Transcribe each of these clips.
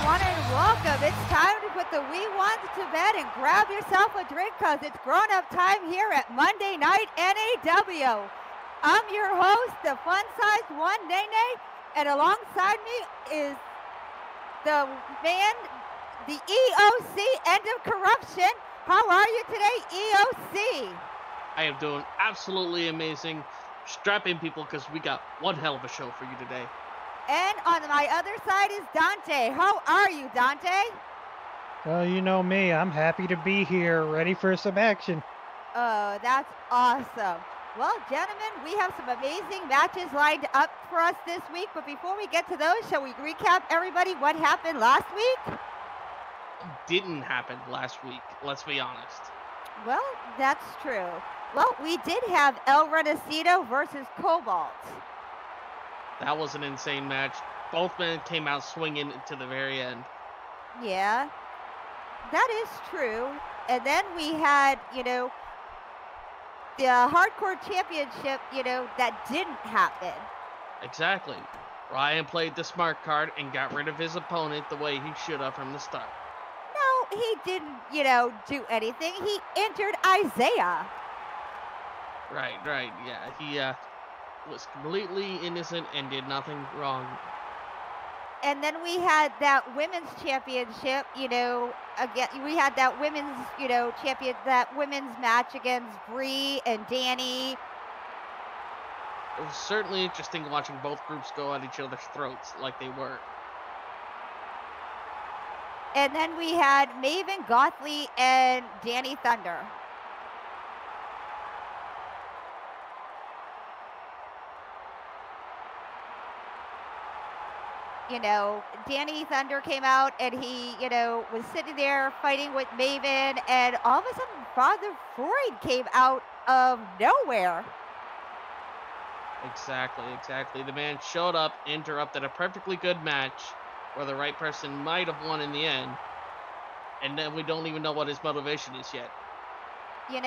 everyone, and welcome. It's time to put the wee ones to bed and grab yourself a drink because it's grown-up time here at Monday Night NAW. I'm your host, the fun-sized one, Nene, and alongside me is the man, the EOC, End of Corruption. How are you today, EOC? I am doing absolutely amazing. Strap in, people, because we got one hell of a show for you today. And on my other side is Dante. How are you, Dante? Well, you know me. I'm happy to be here, ready for some action. Oh, that's awesome. Well, gentlemen, we have some amazing matches lined up for us this week. But before we get to those, shall we recap everybody what happened last week? Didn't happen last week, let's be honest. Well, that's true. Well, we did have El Renacito versus Cobalt. That was an insane match. Both men came out swinging to the very end. Yeah, that is true. And then we had, the Hardcore Championship, that didn't happen. Exactly. Ryan played the smart card and got rid of his opponent the way he should have from the start. No, he didn't, do anything. He entered Isaiah. Right, yeah. He was completely innocent and did nothing wrong. And then we had that women's championship, again, we had that women's, that women's match against Bree and Danny. It was certainly interesting watching both groups go at each other's throats like they were. And then we had Maven Gothley and Danny Thunder. Danny Thunder came out and he, was sitting there fighting with Maven, and all of a sudden Father Freud came out of nowhere. Exactly. The man showed up, interrupted a perfectly good match where the right person might have won in the end, and then we don't even know what his motivation is yet. And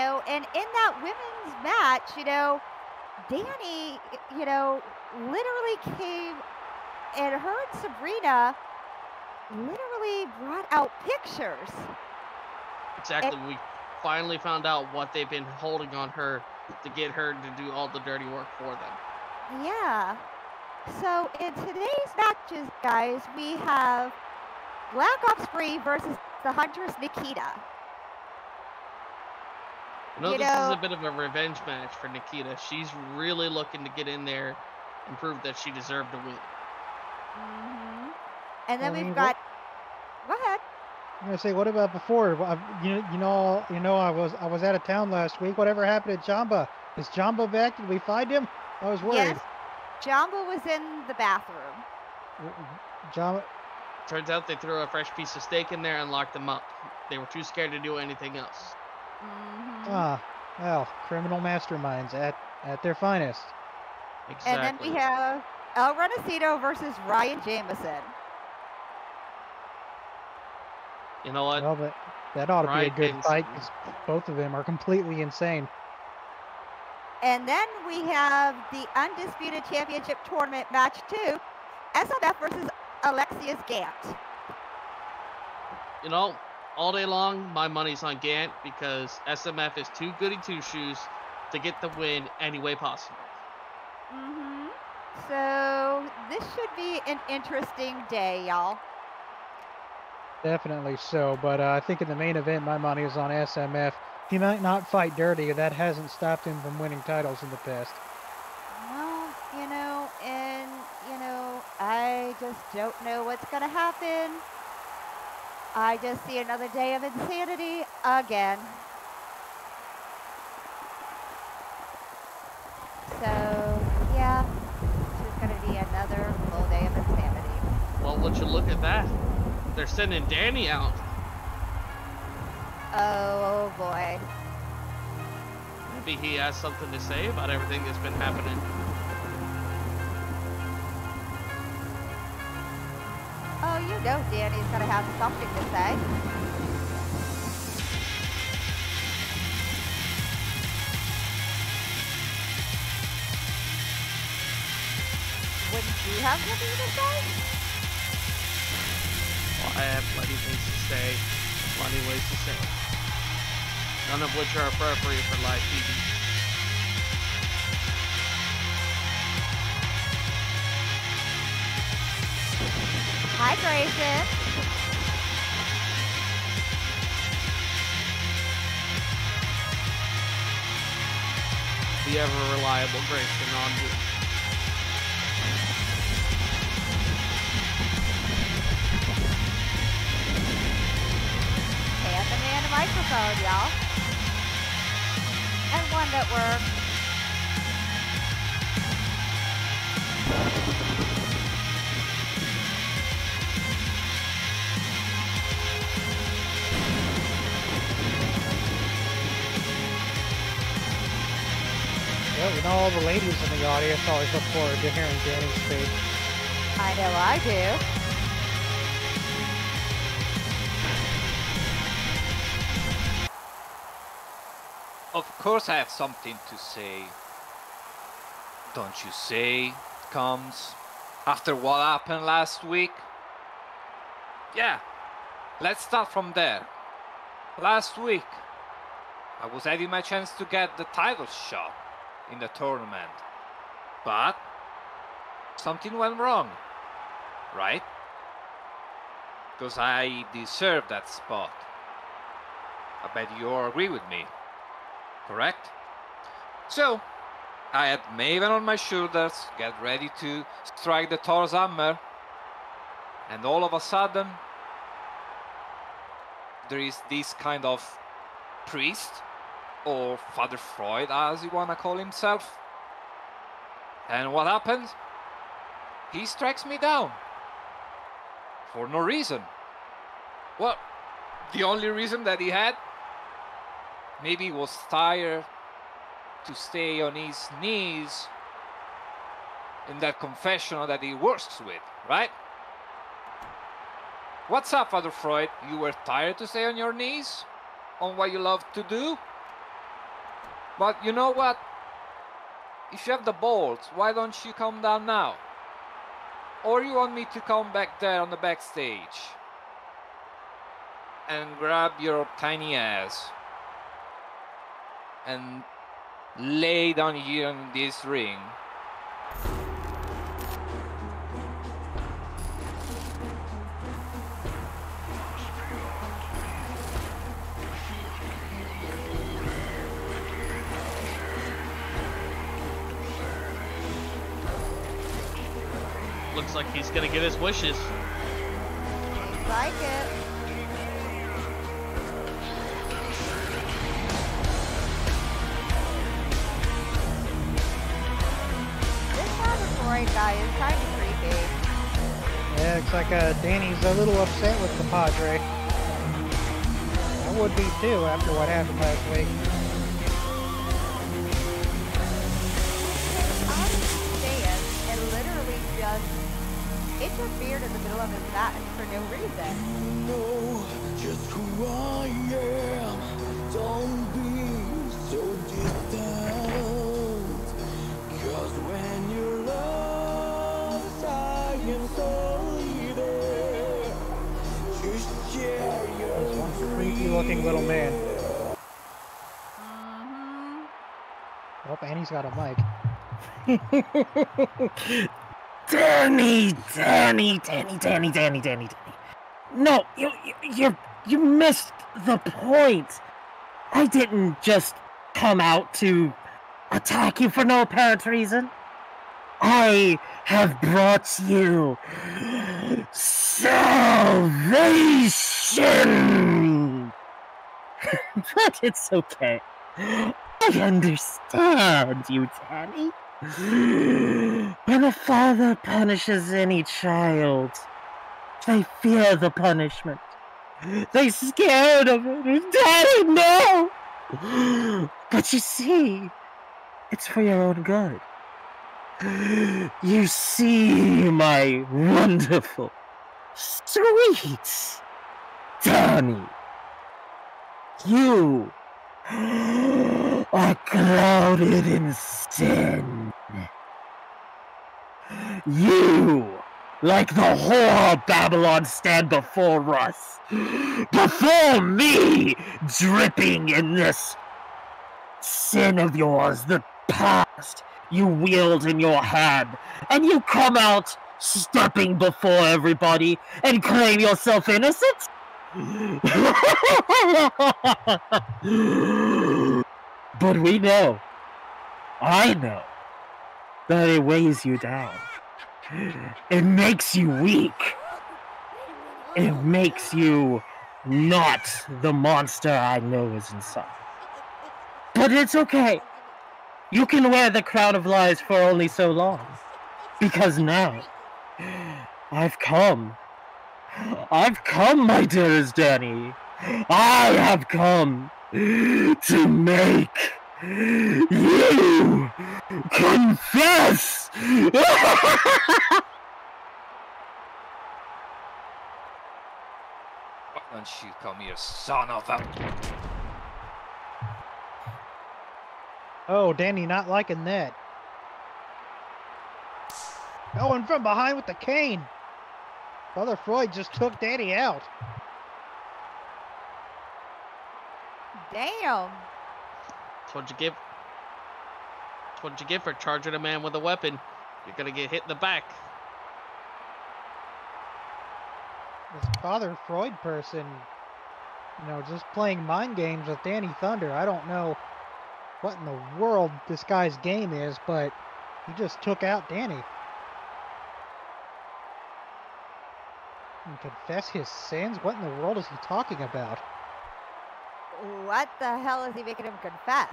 in that women's match, Danny, literally came and her and Sabrina literally brought out pictures. Exactly. We finally found out what they've been holding on her to get her to do all the dirty work for them. Yeah. So in today's matches, guys, we have Black Ops Free versus the Huntress Nikita. This is a bit of a revenge match for Nikita. She's really looking to get in there and prove that she deserved to win. Mm-hmm. And then we've got. Go ahead. I'm gonna say, what about before? I was out of town last week. Whatever happened to Jamba? Is Jamba back? Did we find him? I was worried. Yes, Jamba was in the bathroom. Jamba. Turns out they threw a fresh piece of steak in there and locked him up. They were too scared to do anything else. Mm-hmm. Well, criminal masterminds at their finest. Exactly. And then we have El Renacito versus Ryan Jameson. You know what? Well, that ought to be a good Jameson. fight because both of them are completely insane. And then we have the Undisputed Championship Tournament Match 2, SMF versus Alexius Gant. All day long, my money's on Gant because SMF is too goody two-shoes to get the win any way possible. Mm-hmm. So this should be an interesting day, y'all. Definitely so, but I think in the main event, my money is on SMF. He might not fight dirty, that hasn't stopped him from winning titles in the past. Well, I just don't know what's going to happen. I just see another day of insanity again. So, yeah, it's just going to be another full day of insanity. Well, would you look at that? They're sending Danny out. Oh boy. Maybe he has something to say about everything that's been happening. Oh, Danny's gonna have something to say. Wouldn't you have something to say? Well, I have plenty of things to say, plenty of ways to say it. None of which are appropriate for live TV. Hi, Grayson. The ever reliable Grayson on duty. And the man a microphone, y'all. And one that works. Well, you know, all the ladies in the audience always look forward to hearing Danny speak. I know I do. Of course I have something to say. Don't you say, Combs? After what happened last week? Yeah, let's start from there. Last week, I was having my chance to get the title shot in the tournament. But something went wrong, right? Because I deserve that spot. I bet you all agree with me. Correct? So, I had Maven on my shoulders, get ready to strike the Thor's hammer, and all of a sudden, there is this kind of priest, or Father Freud as he wanna call himself. And what happens? He strikes me down. For no reason. Well, the only reason that he had, maybe he was tired to stay on his knees in that confessional that he works with, right? What's up, Father Freud? You were tired to stay on your knees? On what you love to do? But you know what? If you have the balls, why don't you come down now? Or you want me to come back there on the backstage and grab your tiny ass and lay down here in this ring? Looks like he's gonna get his wishes. Seems like it. This Father Freud guy is kind of creepy. Yeah, it's like Danny's a little upset with the Padre. I would be too after what happened last week. How did he stand and literally just interfered in the middle of his match for no reason? Know just who I am. Don't be so distant. 'Cause when your love is high and solely there, just share your This one creepy looking little man. Oh, and he's got a mic. Danny. No, you missed the point. I didn't just come out to attack you for no apparent reason. I have brought you salvation. But it's okay. I understand you, Danny. When a father punishes any child, they fear the punishment. They scared of it. Daddy, no! But you see, it's for your own good. You see, my wonderful, sweet Danny. You are clouded in sin. You like the whore of Babylon stand before us. Before me, dripping in this sin of yours, the past you wield in your hand, and you come out stepping before everybody and claim yourself innocent? But we know, I know, that it weighs you down. It makes you weak. It makes you not the monster I know is inside. But it's okay. You can wear the crown of lies for only so long. Because now, I've come. I've come, my dearest Danny. I have come to make you confess. Why don't you come here, son of a... Oh, Danny not liking that. Going from behind with the cane. Father Freud just took Danny out. Damn. That's what you give. That's what you get for charging a man with a weapon. You're gonna get hit in the back. This Father Freud person, you know, just playing mind games with Danny Thunder. I don't know what in the world this guy's game is, but he just took out Danny. And confess his sins? What in the world is he talking about? What the hell is he making him confess?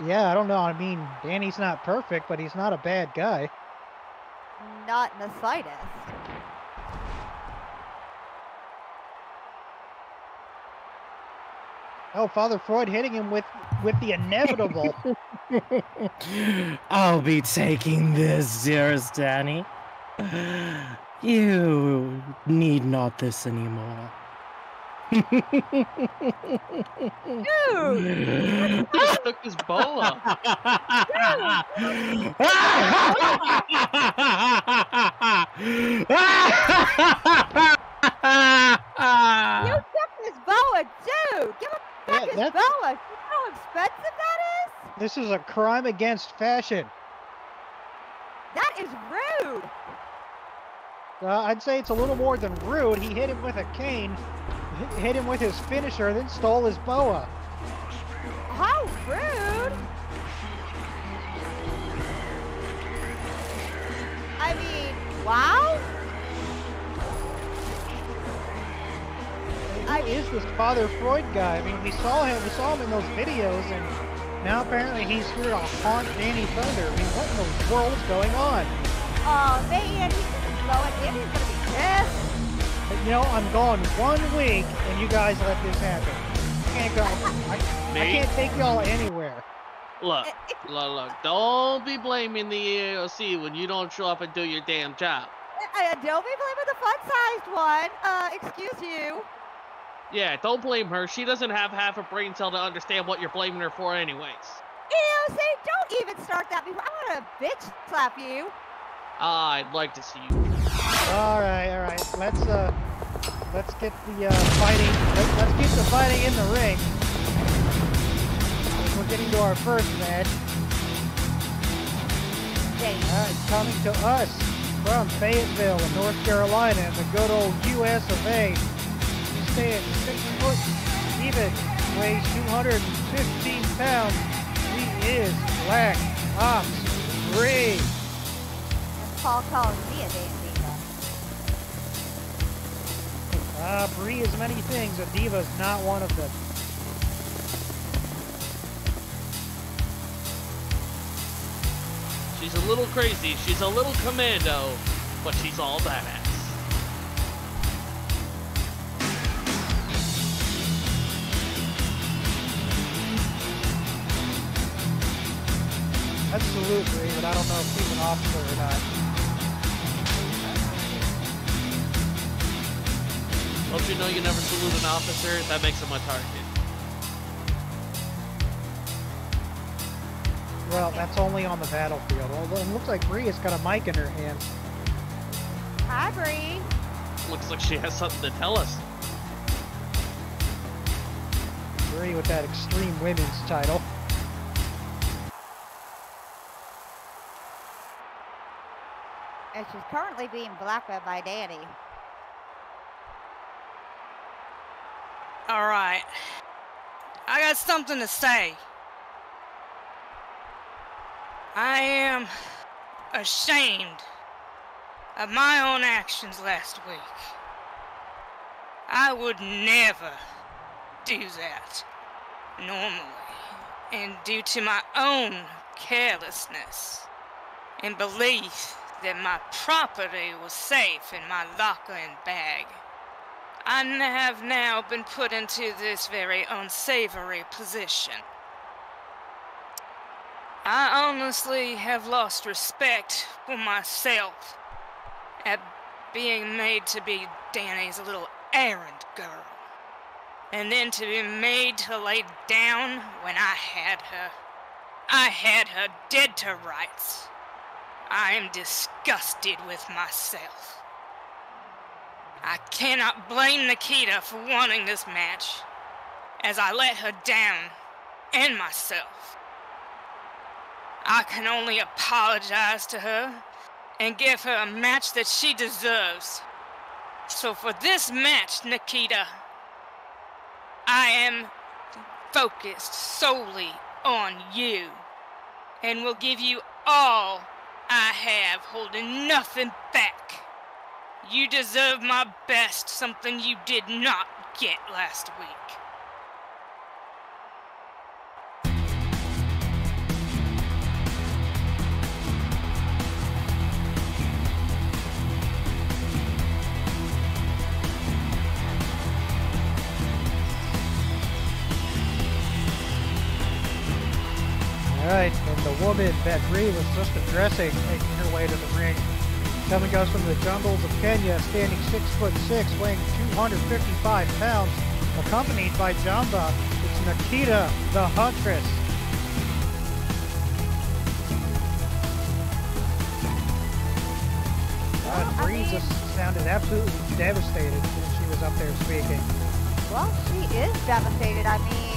Yeah, I don't know. I mean, Danny's not perfect, but he's not a bad guy. Not in the slightest. Oh, Father Freud hitting him with the inevitable. I'll be taking this, dearest Danny. You need not this anymore. Dude! He took his boa. You took his boa, dude! Give him back his boa! You know how expensive that is? This is a crime against fashion. That is rude! I'd say it's a little more than rude. He hit him with a cane, hit him with his finisher, then stole his boa. How rude! I mean, wow? Who is this Father Freud guy? I mean, we saw him in those videos, and now apparently he's here to haunt Danny Thunder. I mean, what in the world is going on? Oh man, he's just going in. He's gonna be pissed. But, you know, I'm gone 1 week, and you guys let this happen. I can't go. I can't take y'all anywhere. Look, don't be blaming the EAOC when you don't show up and do your damn job. Don't be blaming the fun-sized one. Excuse you. Yeah, don't blame her. She doesn't have half a brain cell to understand what you're blaming her for anyways. EAOC, don't even start that before. I'm gonna bitch slap you. I'd like to see you. All right. Let's get the fighting. Let's keep the fighting in the ring. We're getting to our first match. Coming to us from Fayetteville, in North Carolina, in the good old U.S. of A. He stands 6 foot even, weighs 215 pounds. He is Black Ops Bree. Paul calls me a damn diva. Bree is many things. A diva's not one of them. She's a little crazy, she's a little commando, but she's all badass. I'd salute Bree, but I don't know if she's an officer or not. Don't you know you never salute an officer? That makes him a target. Well, that's only on the battlefield. Although it looks like Bree has got a mic in her hand. Hi, Bree. Looks like she has something to tell us. Bree with that Extreme Women's title. And she's currently being blackmailed by Danny. All right. I got something to say. I am ashamed of my own actions last week. I would never do that normally. And due to my own carelessness and belief that my property was safe in my locker and bag, I have now been put into this very unsavory position. I honestly have lost respect for myself at being made to be Danny's little errand girl. And then to be made to lay down when I had her. I had her dead to rights. I am disgusted with myself. I cannot blame Nikita for wanting this match, as I let her down, and myself. I can only apologize to her and give her a match that she deserves. So for this match, Nikita, I am focused solely on you, and will give you all I have, holding nothing back. You deserve my best, something you did not get last week. Alright, and the woman that Bree was just addressing, making her way to the ring, coming goes from the jungles of Kenya, standing 6'6", weighing 255 pounds, accompanied by Jamba. It's Nikita, the Huntress. Bree just sounded absolutely devastated when she was up there speaking. Well, she is devastated. I mean,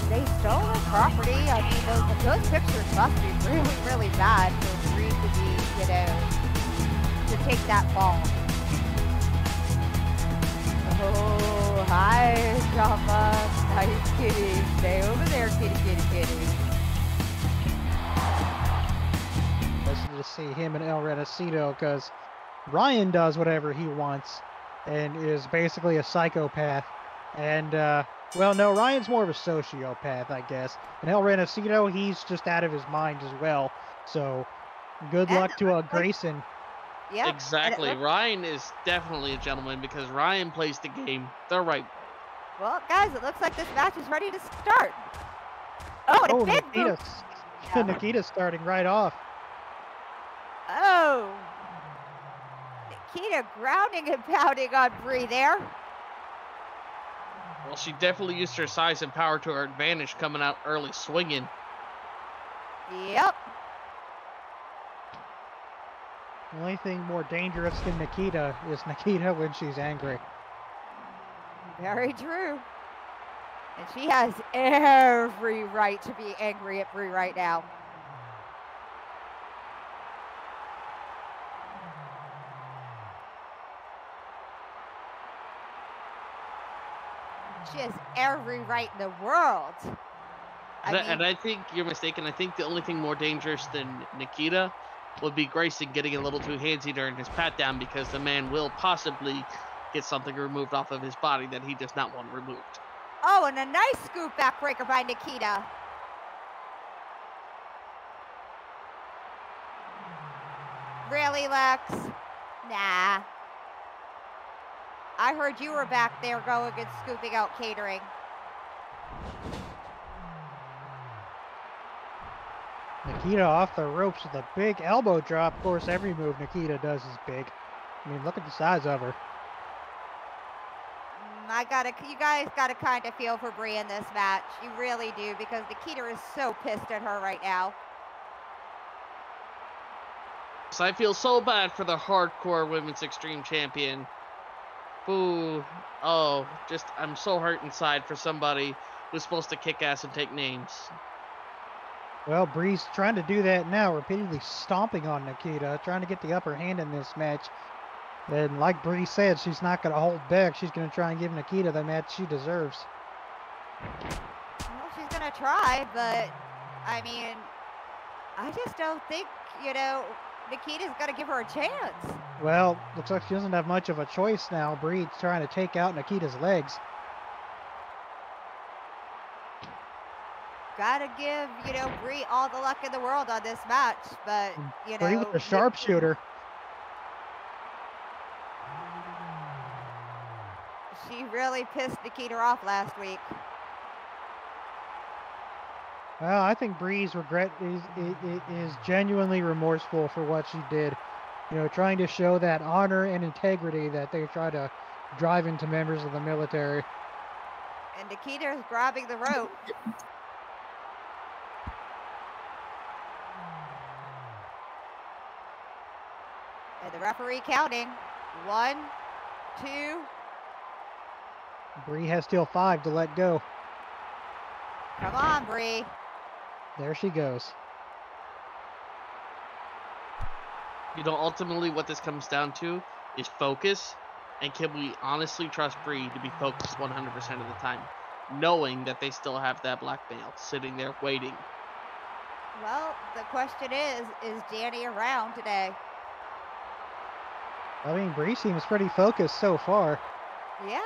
they stole her property. I mean, those pictures must be really, really bad for Bree to be, to take that fall. Oh, hi, Jamba. Nice kitty. Stay over there, kitty, kitty, kitty. Listen to see him and El Renacito, because Ryan does whatever he wants and is basically a psychopath. And, well, no, Ryan's more of a sociopath, I guess. And El Renacito, he's just out of his mind as well. So, good luck to Grayson. Yeah. Exactly. Ryan is definitely a gentleman because Ryan plays the game the right way. Well, guys, it looks like this match is ready to start. Oh, and a big boot. Nikita's starting right off. Oh. Nikita grounding and pounding on Bree there. Well, she definitely used her size and power to her advantage coming out early swinging. Yep. The only thing more dangerous than Nikita is Nikita when she's angry. Very true. And she has every right to be angry at Bree right now. She has every right in the world. And I think you're mistaken. I think the only thing more dangerous than Nikita would be Grayson getting a little too handsy during his pat down, because the man will possibly get something removed off of his body that he does not want removed. Oh, and a nice scoop backbreaker by Nikita. Really, Lex? Nah. I heard you were back there going and scooping out catering. Nikita off the ropes with a big elbow drop. Of course, every move Nikita does is big. I mean, look at the size of her. You guys gotta kind of feel for Bree in this match. You really do, because Nikita is so pissed at her right now. I feel so bad for the hardcore women's extreme champion. Boo. Oh, just, I'm so hurt inside for somebody who's supposed to kick ass and take names. Well, Bree's trying to do that now, repeatedly stomping on Nikita, trying to get the upper hand in this match. And like Bree said, she's not going to hold back. She's going to try and give Nikita the match she deserves. Well, she's going to try, but, I mean, I just don't think, you know, Nikita's got to give her a chance. Well, looks like she doesn't have much of a choice now. Bree's trying to take out Nikita's legs. Gotta give, you know, Bree all the luck in the world on this match, but, you know. Bree with a sharpshooter. She really pissed Nikita off last week. Well, I think Bree's regret is genuinely remorseful for what she did. You know, trying to show that honor and integrity that they try to drive into members of the military. And Nikita is grabbing the rope. And the referee counting. 1, 2. Bree has still 5 to let go. Come on, Bree. There she goes. You know, ultimately what this comes down to is focus, and can we honestly trust Bree to be focused 100% of the time, knowing that they still have that black belt sitting there waiting? Well, the question is Danny around today? I mean, Bree seems pretty focused so far. Yeah.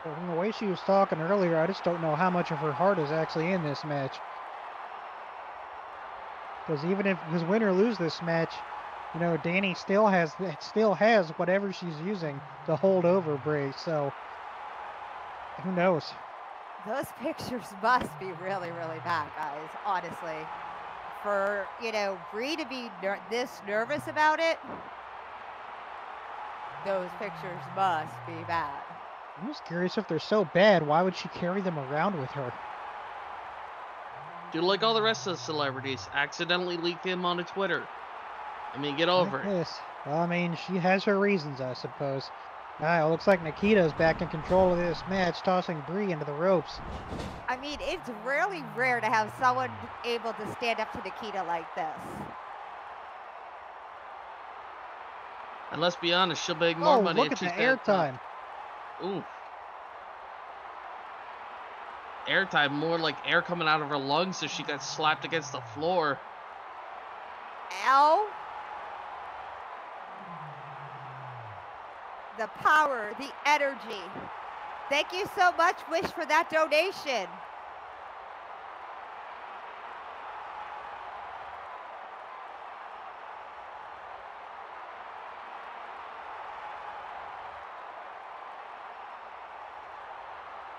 But from the way she was talking earlier, I just don't know how much of her heart is actually in this match. Because even if, because win or lose this match, you know, Danny still has whatever she's using to hold over Bree. So who knows? Those pictures must be really, really bad, guys, honestly. For, you know, Bree to be this nervous about it, those pictures must be bad. I'm just curious, if they're so bad, why would she carry them around with her? Do like all the rest of the celebrities, accidentally leak them onto Twitter. I mean, get over it. Yes. Well, I mean, she has her reasons, I suppose. It looks like Nikita's back in control of this match, tossing Bree into the ropes. I mean, it's really rare to have someone able to stand up to Nikita like this. And let's be honest, she'll make more money look if at she's the airtime. Ooh. Airtime, more like air coming out of her lungs as she got slapped against the floor. Ow. The power, the energy. Thank you so much, Wish, for that donation.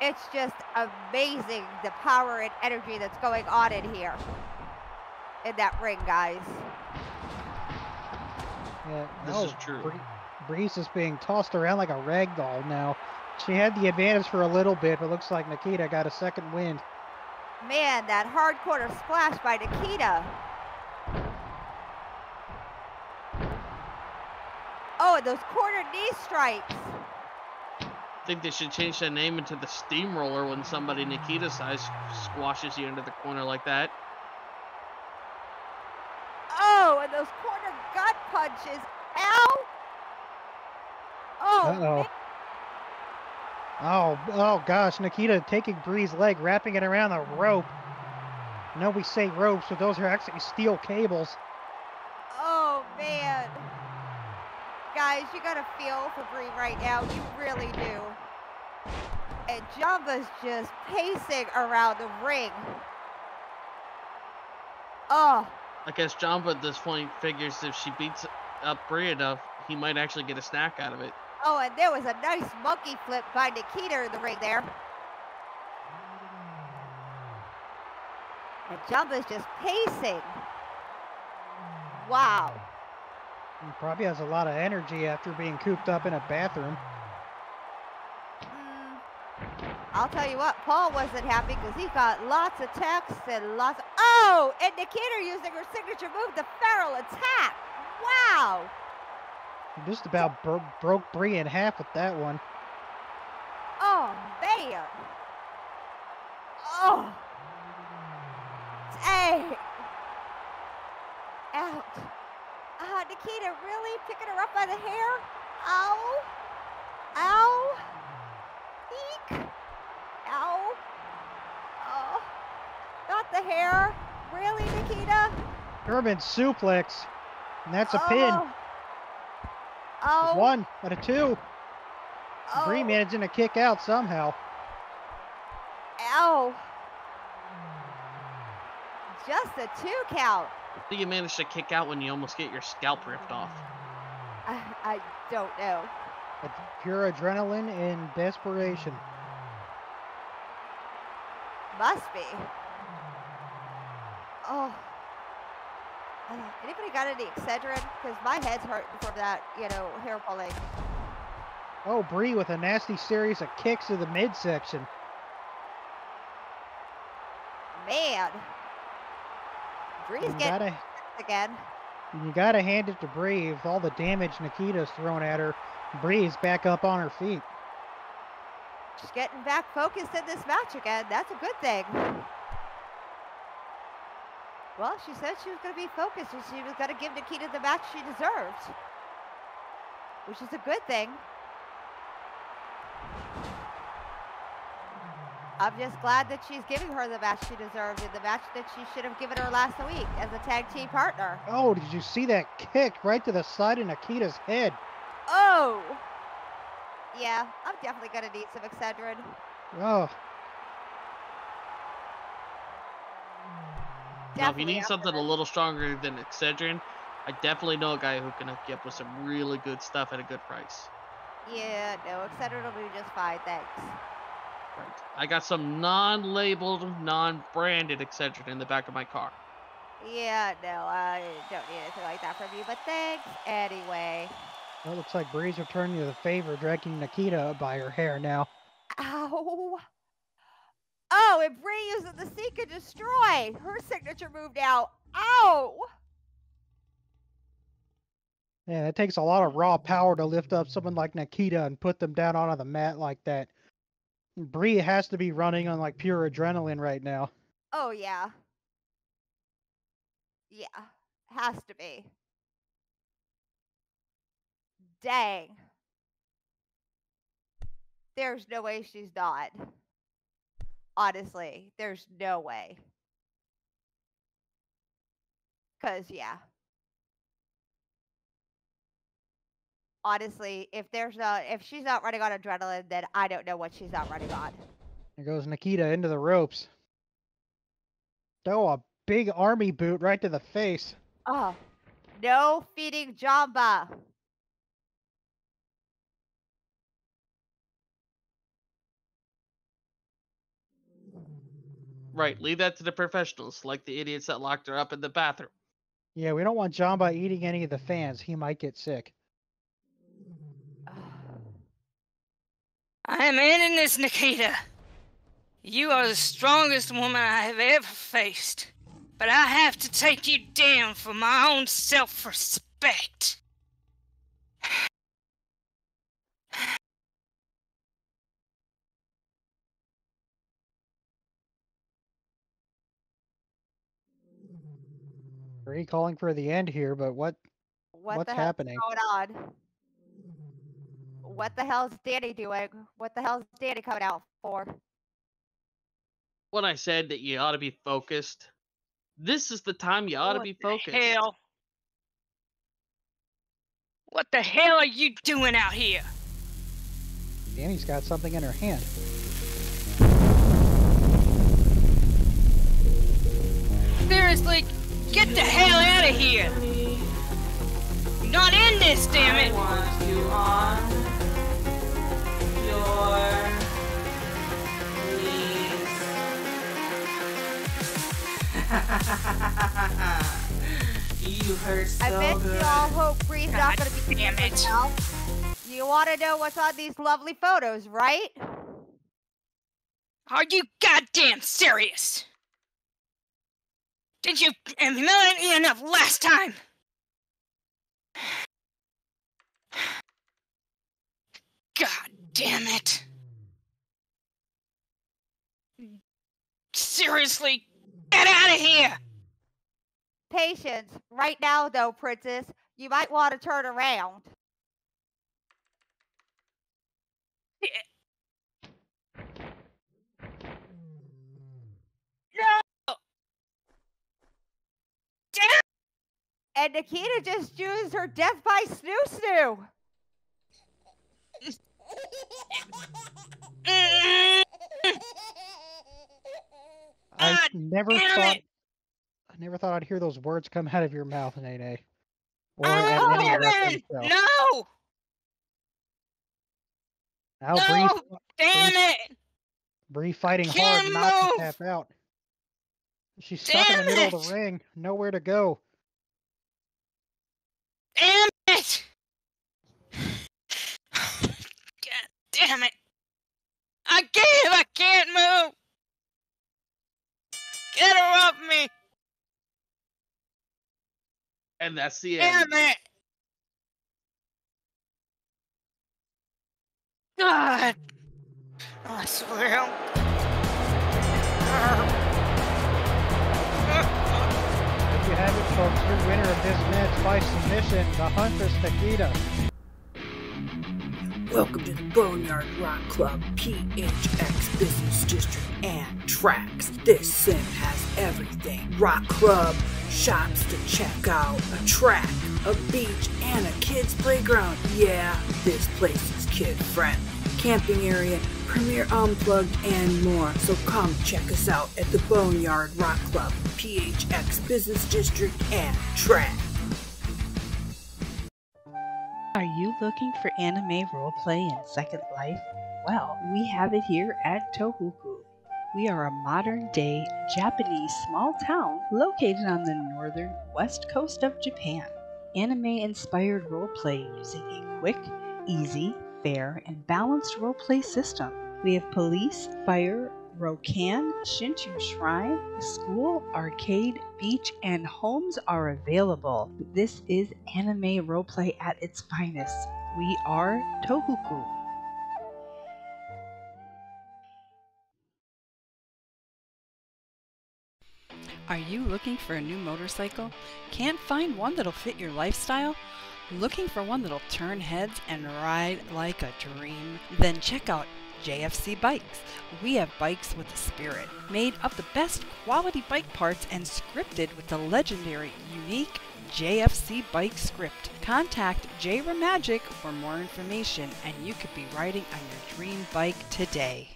It's just amazing the power and energy that's going on in here. In that ring, guys. Yeah, This is true. Bree's is being tossed around like a rag doll now. She had the advantage for a little bit, but looks like Nikita got a second wind. Man, that hardcore splash by Nikita. Oh, and those corner knee strikes. I think they should change that name into the Steamroller when somebody Nikita's size squashes you into the corner like that. Oh, and those corner gut punches. Ow! Oh, Uh-oh. Oh gosh, Nikita taking Bree's leg, wrapping it around the rope. I know we say ropes, but those are actually steel cables. oh man. Guys, you gotta feel for Bree right now. You really do. And Jumba's just pacing around the ring. Oh. I guess Jamba at this point figures if she beats up Bree enough, he might actually get a snack out of it. Oh, and there was a nice monkey flip by Nikita in the ring there. And Jumba's just pacing. Wow. He probably has a lot of energy after being cooped up in a bathroom. I'll tell you what, Paul wasn't happy because he got lots of texts and lots of... Oh! And Nikita using her signature move, the feral attack. Wow! Just about broke Brie in half with that one. Oh, man. Oh. Dang. Out. Nikita really picking her up by the hair. Ow. Ow. Eek. Ow. Oh. Not the hair. Really, Nikita? German suplex. And that's a pin. Oh. 1 out of 2. Oh. Brie managing to kick out somehow. Ow. Just a 2 count. How do you manage to kick out when you almost get your scalp ripped off? I don't know. It's pure adrenaline and desperation. Must be. Oh. Anybody got any Excedrin? Because my head's hurting from that, hair pulling. Oh, Brie with a nasty series of kicks to the midsection. Man. Bree's getting again. You gotta hand it to Brie with all the damage Nikita's thrown at her. Bree's back up on her feet. She's getting back focused in this match again. That's a good thing. Well, she said she was going to be focused and she was going to give Nikita the match she deserved, which is a good thing. I'm just glad that she's giving her the match she deserved and the match that she should have given her last week as a tag team partner. Oh, did you see that kick right to the side of Nikita's head? Oh! Yeah, I'm definitely going to need some Excedrin. Oh. Now, if you need something a little stronger than Excedrin, I definitely know a guy who can hook you up with some really good stuff at a good price. Yeah, no, Excedrin will do just fine, thanks. Right. I got some non-labeled, non-branded Excedrin in the back of my car. Yeah, no, I don't need anything like that from you, but thanks anyway. Well, it looks like Bree's returning you the favor, dragging Nikita up by her hair now. Ow. Oh, and Brie using the Seek and Destroy. Her signature move now. Ow. Yeah, it takes a lot of raw power to lift up someone like Nikita and put them down onto the mat like that. Brie has to be running on like pure adrenaline right now. Oh, yeah. Yeah, has to be. Dang. There's no way she's not. Honestly, there's no way. Because, yeah. Honestly, if she's not running on adrenaline, then I don't know what she's not running on. There goes Nikita into the ropes. Oh, a big army boot right to the face. Oh, no feeding Jamba. Right, leave that to the professionals, like the idiots that locked her up in the bathroom. Yeah, we don't want Jamba eating any of the fans. He might get sick. I am ending this, Nikita. You are the strongest woman I have ever faced. But I have to take you down for my own self-respect. Brie calling for the end here, but what's happening? Going on? What the hell's Danny doing? What the hell's Danny coming out for? When I said that you ought to be focused, this is the time you ought to be focused. Hell? What the hell are you doing out here? Danny's got something in her hand. Seriously, get the hell out of here! You're not in this, damn it! I want you on your knees. You hurt so I bet good. you all hope Bree's not God going to be damn it. herself. You want to know what's on these lovely photos, right? Are you goddamn serious? Did you humiliate me enough last time? God damn it. Seriously, get out of here! Patience. Right now, though, Princess, you might want to turn around. No! Damn! And Nikita just used her death by snoo-snoo. I never damn thought I'd hear those words come out of your mouth, Nene. Or Oh, at any wrestling heaven! show. No! Now No! Damn it! Bree fighting Can't hard not move! to tap out. She's stuck in the Damn middle of it! the ring, nowhere to go. Damn it! God damn it! I can't move! Get her off me! And that's the end. Damn it! God! I swear. There you have it, folks. Your winner of this match by submission, the Huntress Nikita. Welcome to the Boneyard Rock Club, PHX Business District, and Tracks. This sim has everything. Rock Club, shops to check out, a track, a beach, and a kid's playground. Yeah, this place is kid-friendly. Camping area, Premier Unplugged, and more. So come check us out at the Boneyard Rock Club, PHX Business District, and Track. Are you looking for anime roleplay in Second Life? Well, we have it here at Tohoku. We are a modern-day Japanese small town located on the northern west coast of Japan. Anime-inspired roleplay using a quick, easy, fair, and balanced roleplay system. We have police, fire, Rokan, Shinto Shrine, school, arcade, beach, and homes are available. This is anime roleplay at its finest. We are Tohoku. Are you looking for a new motorcycle? Can't find one that'll fit your lifestyle? Looking for one that'll turn heads and ride like a dream? Then check out JFC Bikes. We have bikes with a spirit, made of the best quality bike parts and scripted with the legendary, unique JFC Bike script. Contact J Ramagic for more information and you could be riding on your dream bike today.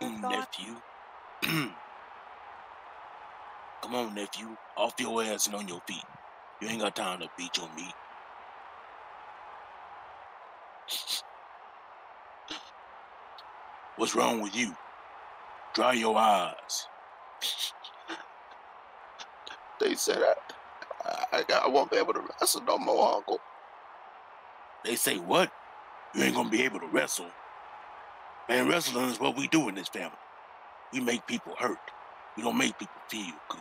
Nephew. Come on, nephew. Off your ass and on your feet. You ain't got time to beat your meat. What's wrong with you? Dry your eyes. They said I won't be able to wrestle no more, Uncle. They say what? You ain't gonna be able to wrestle. Man, wrestling is what we do in this family. We make people hurt. We don't make people feel good.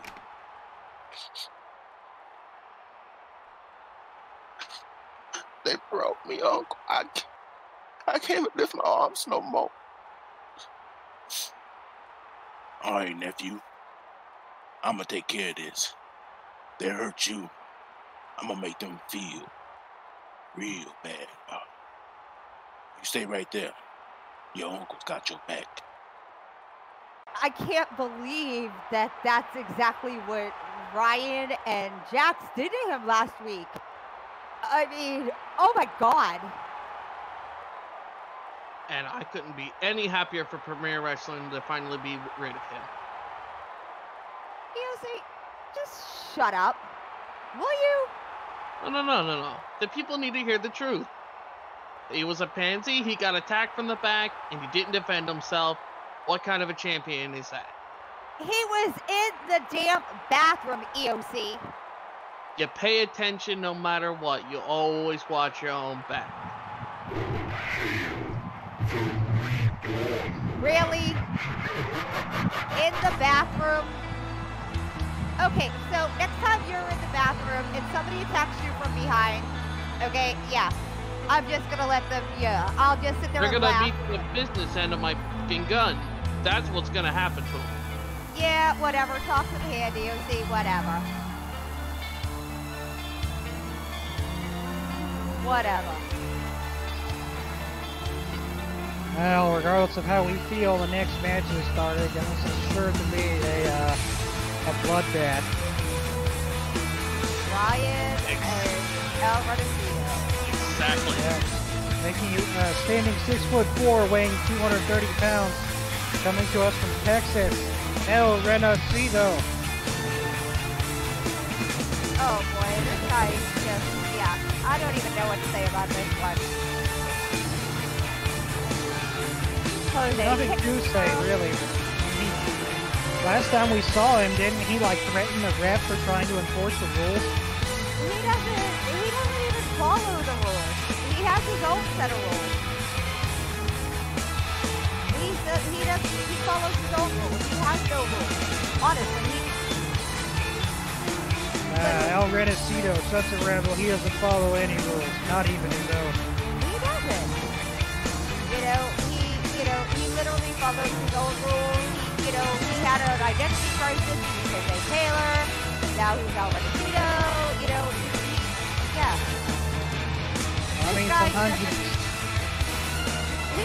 They broke me, Uncle. I can't lift my arms no more. All right, nephew. I'm gonna take care of this. They hurt you. I'm gonna make them feel real bad. You stay right there. Your uncle's got your back. I can't believe that that's exactly what Ryan and Jax did to him last week. I mean, oh my God. And I couldn't be any happier for Premier Wrestling to finally be rid of him. EOC, just shut up. Will you? No. The people need to hear the truth. He was a pansy, he got attacked from the back, and he didn't defend himself. What kind of a champion is that? He was in the damn bathroom, EOC. You pay attention no matter what. You always watch your own back. Really? In the bathroom? Okay, so next time you're in the bathroom and somebody attacks you from behind, okay, yeah. I'm just gonna let them, yeah. I'll just sit there They're and gonna laugh. beat the business end of my fucking gun. That's what's gonna happen to them. Yeah, whatever. Talk to the hand, DOC, whatever. Whatever. Well, regardless of how we feel, the next match is started, and this is sure to be a bloodbath. Ryan and El Rodriguez. Exactly. Yeah. Making you standing 6'4", weighing 230 pounds, coming to us from Texas, El Renacido. Oh boy, this guy is just, yeah. I don't even know what to say about this one. Nothing to say, really. Last time we saw him, didn't he like threaten the ref for trying to enforce the rules? He doesn't even follow the rules. He has his own set of rules. He follows his own rules. He has no rules. Honestly, El Renacido, such a rebel, he doesn't follow any rules, not even his own. He doesn't. He literally follows his own rules. He had an identity crisis. He was a Taylor. Now he's El Renacido. Yeah. I mean, sometimes you...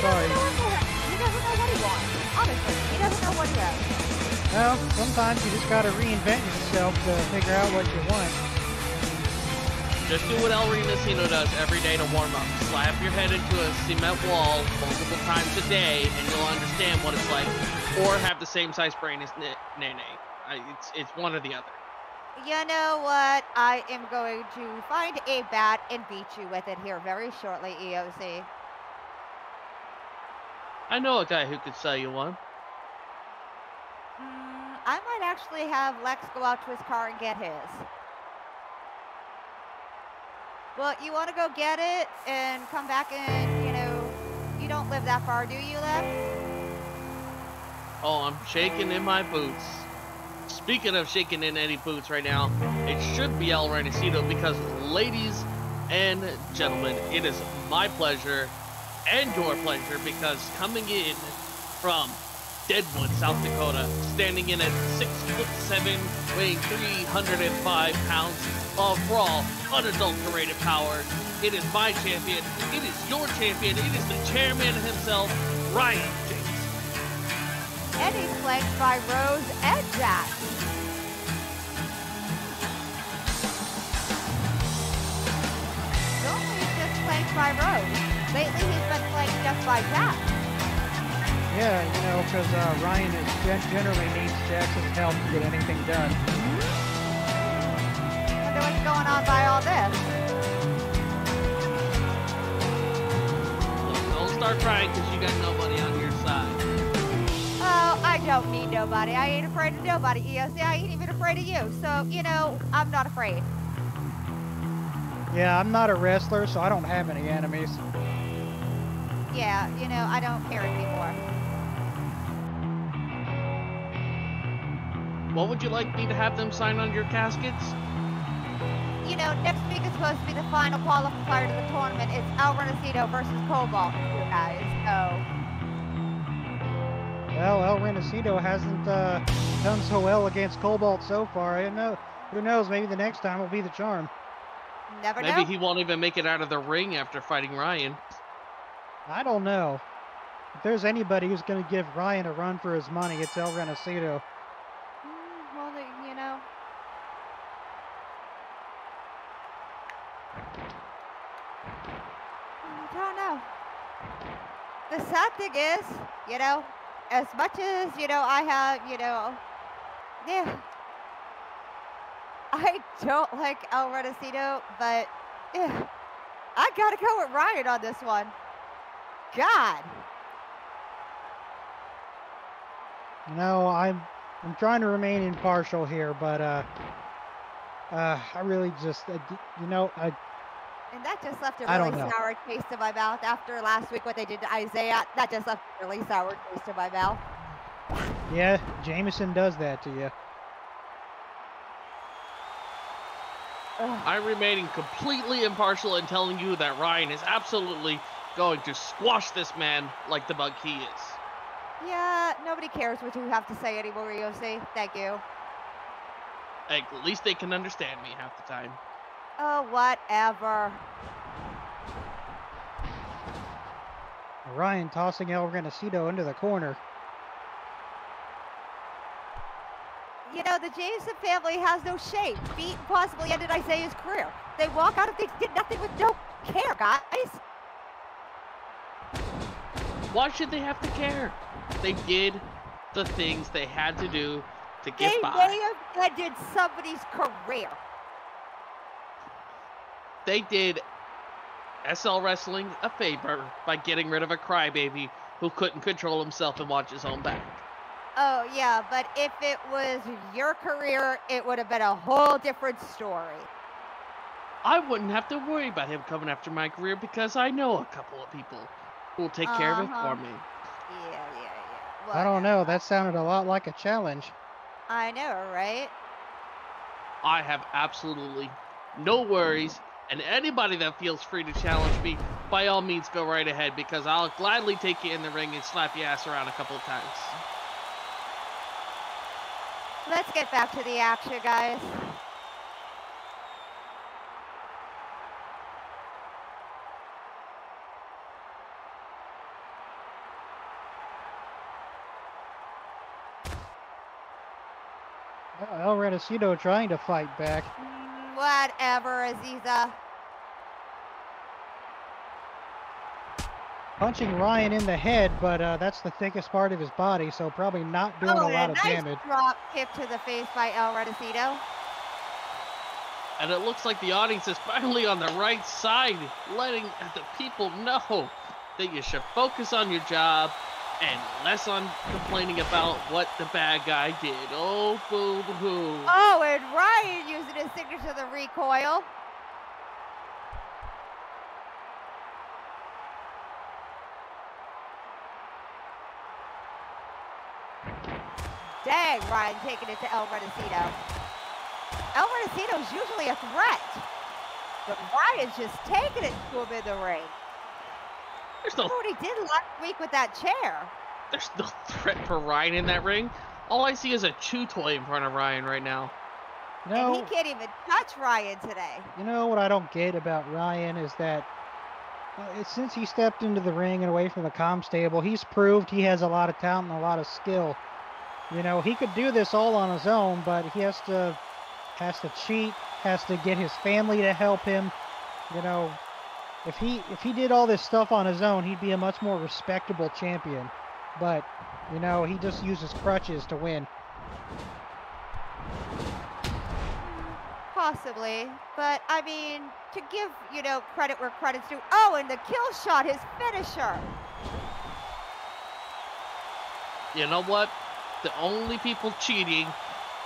Sorry. He doesn't know what he wants. Honestly, he doesn't know what he wants. Well, sometimes you just gotta reinvent yourself to figure out what you want. Just do what El Renacido does every day to warm up. Slap your head into a cement wall multiple times a day, and you'll understand what it's like. Or have the same size brain as Nene. It's one or the other. You know what? I am going to find a bat and beat you with it here very shortly, EOC. I know a guy who could sell you one. I might actually have Lex go out to his car and get his. Well, you want to go get it and come back and, you don't live that far, do you, Lex? Oh, I'm shaking in my boots. Speaking of shaking in any boots right now, it should be El Renacido because, ladies and gentlemen, it is my pleasure and your pleasure because coming in from Deadwood, South Dakota, standing in at 6'7", weighing 305 pounds of raw, unadulterated power. It is my champion. It is your champion. It is the chairman himself, Ryan James. And he's flanked by Rose and Jack. Normally he's just flanked by Rose. Lately he's been flanked just by Jack. Yeah, because Ryan generally needs Jackson's help to get anything done. Wonder what's going on by all this. Don't start crying because you got nobody on your side. Oh, I don't need nobody. I ain't afraid of nobody, EOC. I ain't even afraid of you. So, I'm not afraid. Yeah, I'm not a wrestler, so I don't have any enemies. Yeah, I don't care anymore. What would you like me to have them sign on your caskets? Next week is supposed to be the final qualifier to the tournament. It's El Renacido versus Cobalt, you guys. Well, El Renacido hasn't done so well against Cobalt so far. I don't know. Who knows? Maybe the next time will be the charm. Never know. Maybe he won't even make it out of the ring after fighting Ryan. I don't know. If there's anybody who's going to give Ryan a run for his money, it's El Renacido. Well, I don't know. The sad thing is, as much as, I have, yeah. I don't like El Renacido, but yeah, I gotta go with Ryan on this one. God. I'm trying to remain impartial here, but I really just, you know, And that just left a I really don't know. sour taste in my mouth after last week what they did to Isaiah. That just left a really sour taste in my mouth. Yeah, Jameson does that to you. I'm remaining completely impartial in telling you that Ryan is absolutely going to squash this man like the bug he is. Yeah, nobody cares what you have to say anymore, EOC. Thank you. At least they can understand me half the time. Oh, whatever. Ryan tossing El Renacito into the corner. You know, the Jameson family has no shame. Beat and possibly ended Isaiah's career. They walk out if they did nothing with no care, guys. Why should they have to care? They did the things they had to do to get by. They may have ended somebody's career. They did SL Wrestling a favor by getting rid of a crybaby who couldn't control himself and watch his own back. Oh, yeah, but if it was your career, it would have been a whole different story. I wouldn't have to worry about him coming after my career because I know a couple of people who will take care of it for me. Yeah. I don't know. That sounded a lot like a challenge. I know, right? I have absolutely no worries, and anybody that feels free to challenge me, by all means, go right ahead because I'll gladly take you in the ring and slap your ass around a couple of times. Let's get back to the action, guys. El Renacito trying to fight back. Whatever, Aziza. Punching Ryan in the head, but that's the thickest part of his body, so probably not doing a lot of nice damage. Drop kick to the face by El Renacito. And it looks like the audience is finally on the right side, letting the people know that you should focus on your job and less on complaining about what the bad guy did. Oh, boo-hoo. Oh, and Ryan using his signature, the recoil. Dang, Ryan taking it to El Renacito. El Renacito's usually a threat. But Ryan's just taking it to him in the ring. There's no... Look what he did last week with that chair. There's no threat for Ryan in that ring. All I see is a chew toy in front of Ryan right now. No. And he can't even touch Ryan today. You know what I don't get about Ryan is that since he stepped into the ring and away from the comm stable, he's proved he has a lot of talent and a lot of skill. You know, he could do this all on his own, but he has to cheat, has to get his family to help him. You know, if he did all this stuff on his own, he'd be a much more respectable champion. But, you know, he just uses crutches to win. Possibly, but I mean, to give, you know, credit where credit's due. Oh, and the kill shot, his finisher. You know what? The only people cheating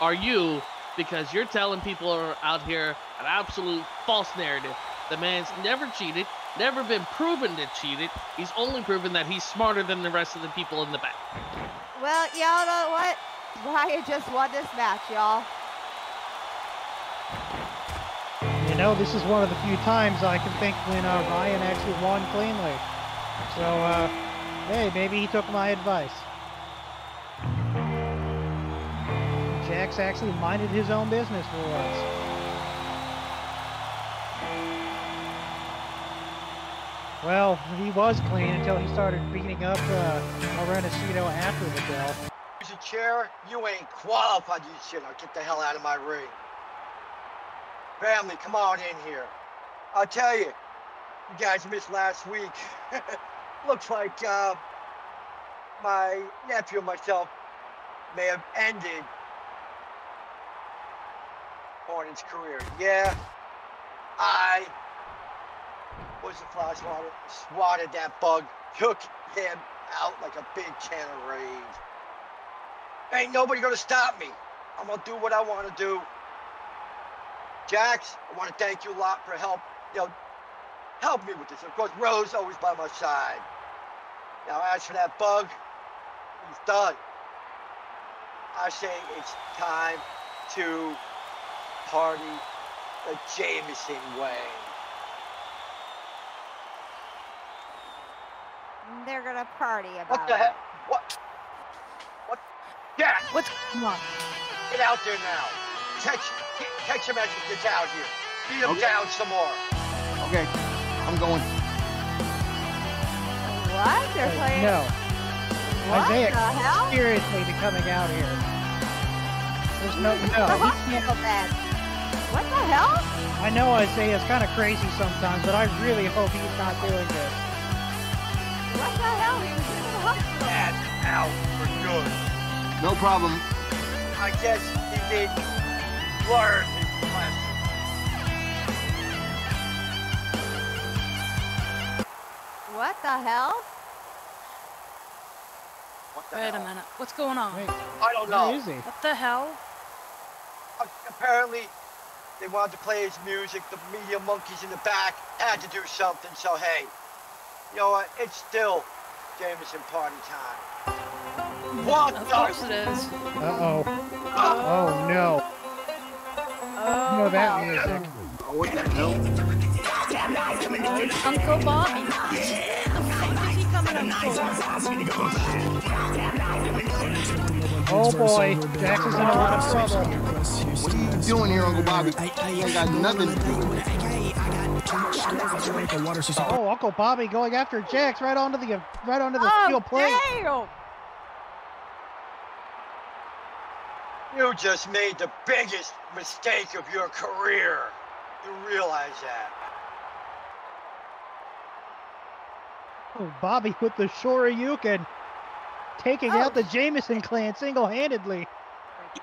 are you, because you're telling people out here an absolute false narrative. The man's never cheated, never been proven to cheat it. He's only proven that he's smarter than the rest of the people in the back. Well, y'all know what? Ryan just won this match, y'all. You know, this is one of the few times I can think when Ryan actually won cleanly. So, hey, maybe he took my advice. Jax actually minded his own business for once. Well, he was clean until he started beating up El Renacito after the bell. Use a chair? You ain't qualified, you shit. Now get the hell out of my ring. Family, come on in here. I'll tell you, you guys missed last week. Looks like my nephew and myself may have ended Hornet's career. Yeah, I was the fly swatter, swatted that bug, took him out like a big can of rage. Ain't nobody gonna stop me. I'm gonna do what I wanna do. Jax, I want to thank you a lot for help me with this. Of course, Rose always by my side. Now, as for that bug, he's done. I say it's time to party the Jameson way. They're gonna party about What the heck? it. What? Yeah! What's going on? Get out there now. Catch him as he gets out here. Beat him down some more. Okay, I'm going. What? They're playing. No. What Isaiah, the hell? seriously, to coming out here. There's no. The He can't. hospital bed. What the hell? I know Isaiah's kind of crazy sometimes, but I really hope he's not doing this. What the hell? He was in the hospital. That's out for good. No problem. I guess he did learn his lesson. What the hell? What the Wait a hell? minute. What's going on? Wait, I don't know. where is he? What the hell? Apparently, they wanted to play his music. The media monkeys in the back had to do something. So, hey, you know what? It's still Jameson party time. What Of the? course it is. Uh-oh. Oh, no. Oh, You know that hell. music. Oh, what the hell? Uncle Bobby. Is he coming up for? Oh, boy. Jax is in a lot of trouble. What are you doing here, Uncle Bobby? You ain't got nothing to do with it. Oh, Uncle Bobby going after Jax right onto the steel plate. Damn! You just made the biggest mistake of your career. You realize that? Oh, Bobby with the Shoryuken, taking out the Jameson clan single-handedly.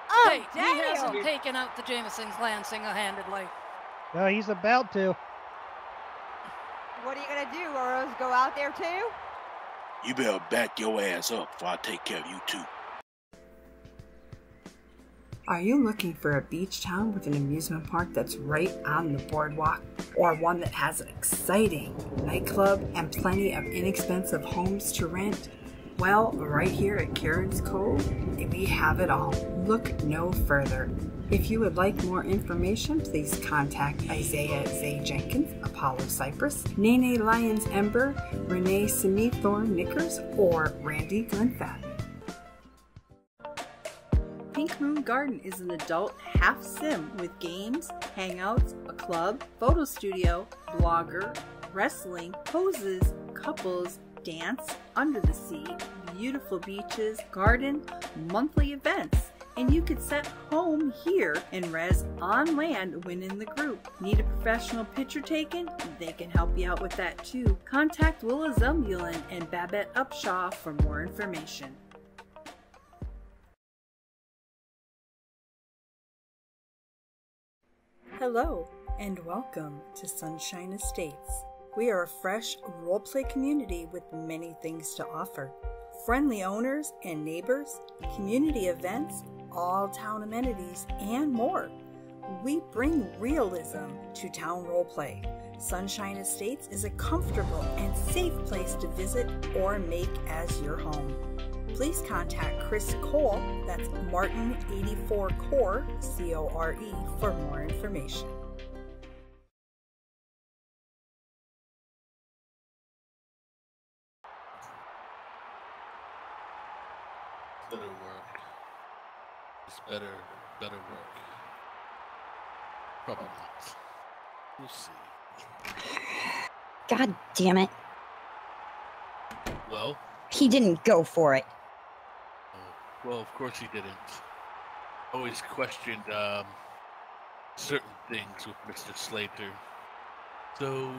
Oh, Hey, damn! he hasn't taken out the Jameson clan single-handedly. No, he's about to. What are you gonna do, Oros? Go out there too? You better back your ass up before I take care of you too. Are you looking for a beach town with an amusement park that's right on the boardwalk? Or one that has an exciting nightclub and plenty of inexpensive homes to rent? Well, right here at Karen's Cove, we have it all. Look no further. If you would like more information, please contact Isaiah Zay Jenkins, Apollo Cypress, Nene Lyons Ember, Renee Semithorn Knickers, or Randy Glenfat. Pink Moon Garden is an adult half sim with games, hangouts, a club, photo studio, blogger, wrestling, poses, couples, dance, under the sea, beautiful beaches, garden, monthly events. And you could set home here and res on land when in the group. Need a professional picture taken? They can help you out with that too. Contact Willa Zumulin and Babette Upshaw for more information. Hello and welcome to Sunshine Estates. We are a fresh roleplay community with many things to offer. Friendly owners and neighbors, community events, all town amenities, and more. We bring realism to town roleplay. Sunshine Estates is a comfortable and safe place to visit or make as your home. Please contact Chris Cole, that's Martin84Core, C-O-R-E, for more information. Better work. It's better work. Probably not. We'll see. God damn it. Well? He didn't go for it. Well, of course he didn't. Always questioned certain things with Mr. Slater. So,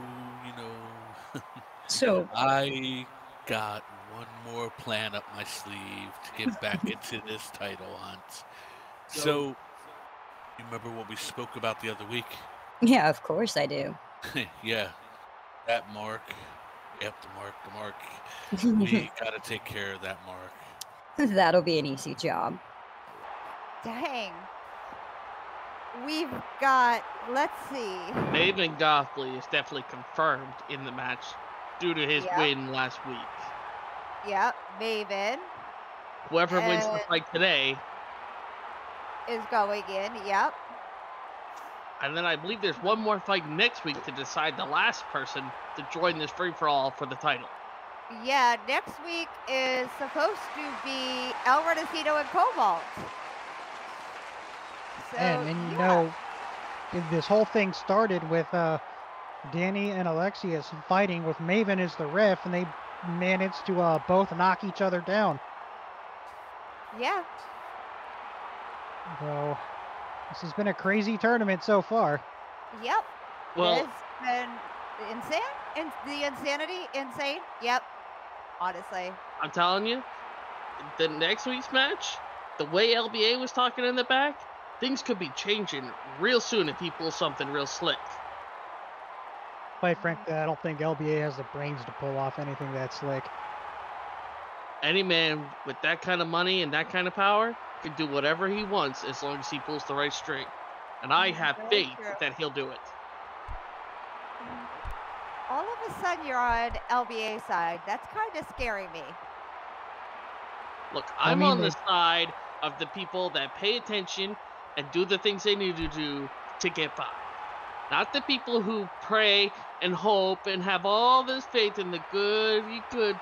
So I got one more plan up my sleeve to get back into this title hunt. So, you remember what we spoke about the other week? Yeah, of course I do. Yeah, that mark. Yep, the mark. We gotta take care of that mark. That'll be an easy job. Dang. we've got, let's see. Maven Goffley is definitely confirmed in the match due to his win last week. Yep, Maven. Whoever wins the fight today is going in, yep. And then I believe there's one more fight next week to decide the last person to join this free-for-all for the title. Yeah, next week is supposed to be El Renacito and Cobalt. So, and you know, this whole thing started with Danny and Alexius fighting with Maven as the ref, and they managed to both knock each other down. Yeah. So this has been a crazy tournament so far. Yep. Well, it's been insane. The insanity, insane. Yep. Honestly. I'm telling you, the next week's match, the way LBA was talking in the back, things could be changing real soon if he pulls something real slick. Quite frankly, I don't think LBA has the brains to pull off anything that slick. Any man with that kind of money and that kind of power can do whatever he wants as long as he pulls the right string. And I have faith that he'll do it. All of a sudden you're on LBA side. That's kind of scaring me. Look, I'm on the side of the people that pay attention and do the things they need to do to get by. Not the people who pray and hope and have all this faith in the good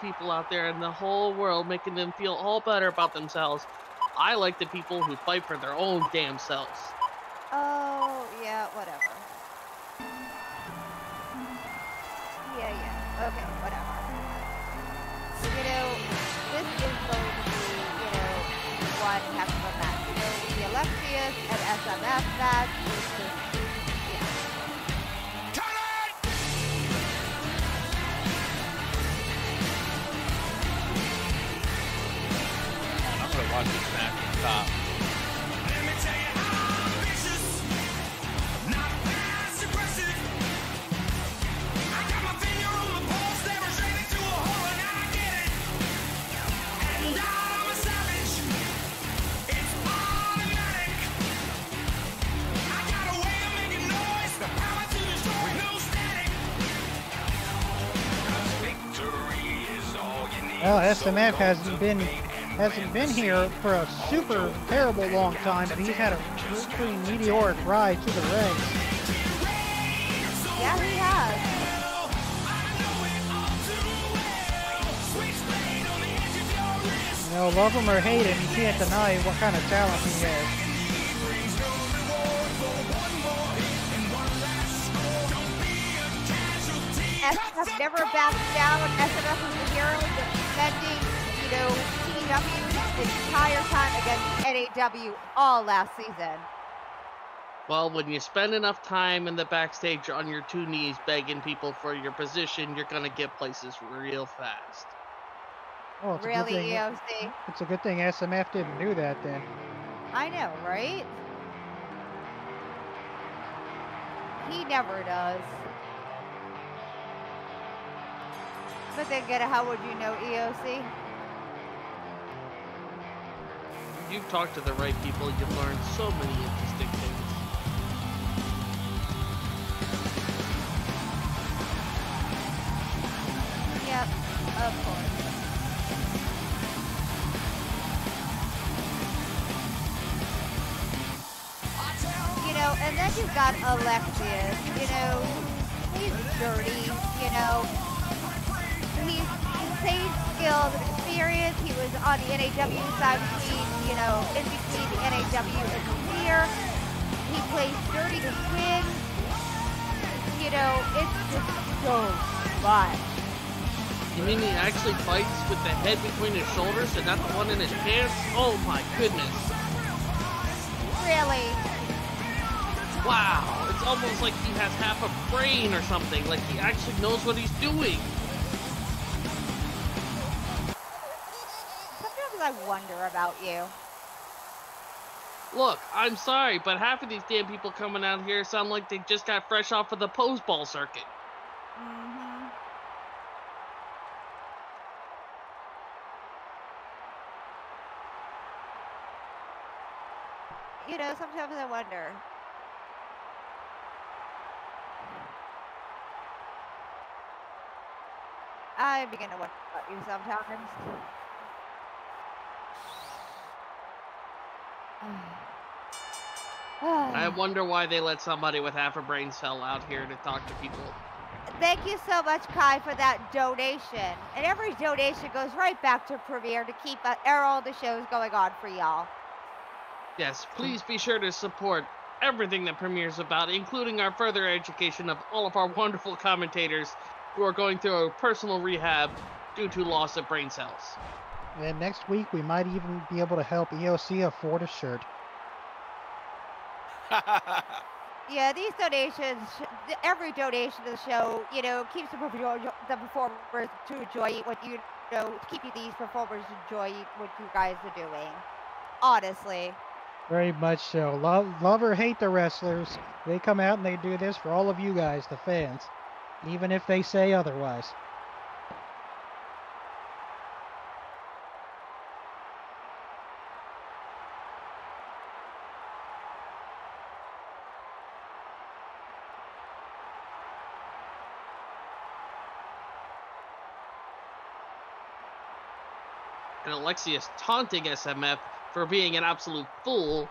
people out there in the whole world, making them feel all better about themselves. I like the people who fight for their own damn selves. Oh, yeah, whatever. Yeah. Okay, whatever. You know, this is going to be, one heck of a match. The Alexius and SMF match is just, I'm gonna watch this match from top. Well, SMF hasn't been here for a super terrible long time, but he's had a pretty meteoric ride to the ranks. yeah, he has. You know, love him or hate him, you can't deny what kind of talent he has. SMF never backs down. SMF is the hero defending, TW the entire time against NAW all last season. Well, when you spend enough time in the backstage on your two knees begging people for your position, you're going to get places real fast. Oh, it's Really, a good thing, EOC? It's a good thing SMF didn't do that then. I know, right? He never does. But then again, how would you know EOC? You've talked to the right people, you've learned so many interesting things. Yep, of course. And then you've got Alexius, he's dirty, he's insane skills and experience. He was on the NAW side between, in between the NAW and Premier. He plays dirty to win. It's just so much. You mean he actually fights with the head between his shoulders and not the one in his pants? Oh my goodness. Really? Wow, it's almost like he has half a brain or something, like he actually knows what he's doing. Sometimes I wonder about you. Look, I'm sorry, but half of these damn people coming out here sound like they just got fresh off of the pose ball circuit. Mm-hmm. Sometimes I wonder. I begin to wonder about you sometimes. I wonder why they let somebody with half a brain cell out here to talk to people. Thank you so much, Kai, for that donation. And every donation goes right back to Premiere to keep all the shows going on for y'all. Yes, please be sure to support everything that Premiere's about, including our further education of all of our wonderful commentators who are going through a personal rehab due to loss of brain cells. And next week, we might even be able to help EOC afford a shirt. Yeah, these donations, every donation to the show, you know, keeps the performers to enjoy what you know, keeping these performers enjoy what you guys are doing. Honestly. Very much so. Love or hate the wrestlers, they come out and they do this for all of you guys, the fans, even if they say otherwise. And Alexius taunting SMF for being an absolute fool.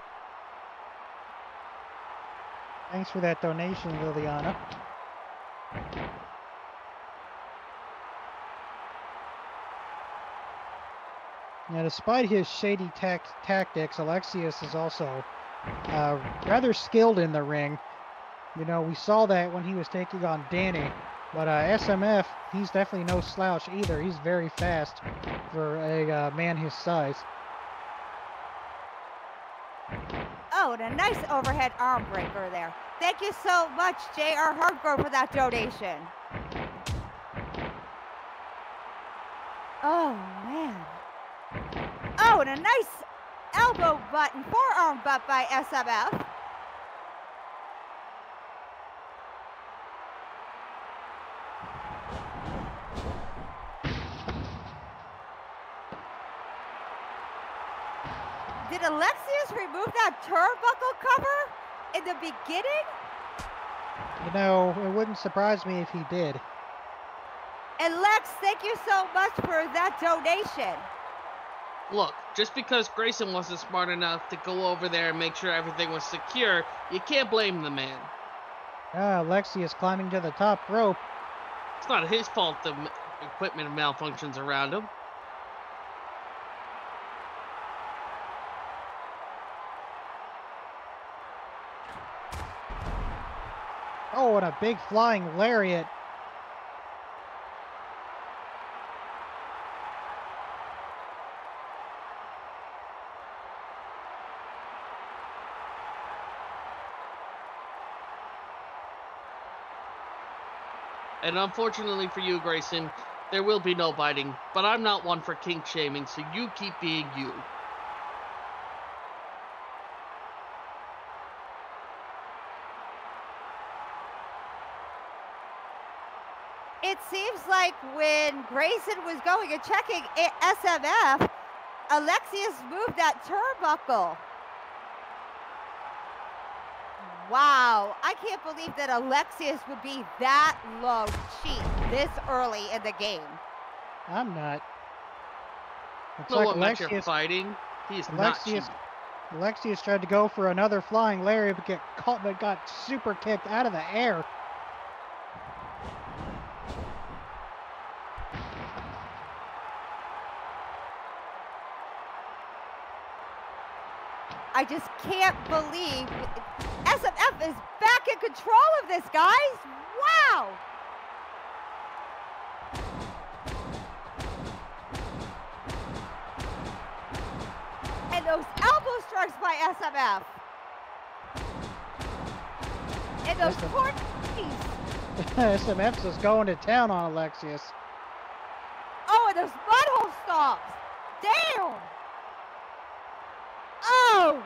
Thanks for that donation, Liliana. Now, despite his shady tactics, Alexius is also rather skilled in the ring. You know, we saw that when he was taking on Danny. But SMF, he's definitely no slouch either. He's very fast for a man his size. Oh, and a nice overhead arm breaker there. Thank you so much, J.R. Hargrove, for that donation. Oh, man. Oh, and a nice elbow button, forearm butt by SMF. Did Alexius remove that turnbuckle cover in the beginning? You know, it wouldn't surprise me if he did. And Lex, thank you so much for that donation. Look, just because Grayson wasn't smart enough to go over there and make sure everything was secure, you can't blame the man. Alexius climbing to the top rope. It's not his fault the equipment malfunctions around him. Oh, and a big flying lariat. And unfortunately for you, Grayson, there will be no biting, but I'm not one for kink shaming, so you keep being you. It seems like when Grayson was going and checking SMF, Alexius moved that turnbuckle. Wow, I can't believe that Alexius would be that low cheap this early in the game. I'm not. It's No like one match you're Alexius, fighting. He's not cheap. Alexius tried to go for another flying lariat, but get caught, but got super kicked out of the air. I just can't believe SMF is back in control of this, guys. Wow. And those elbow strikes by SMF. And those cornies. SMF's just going to town on Alexius. Oh, and those butthole stomps. Damn. Oh!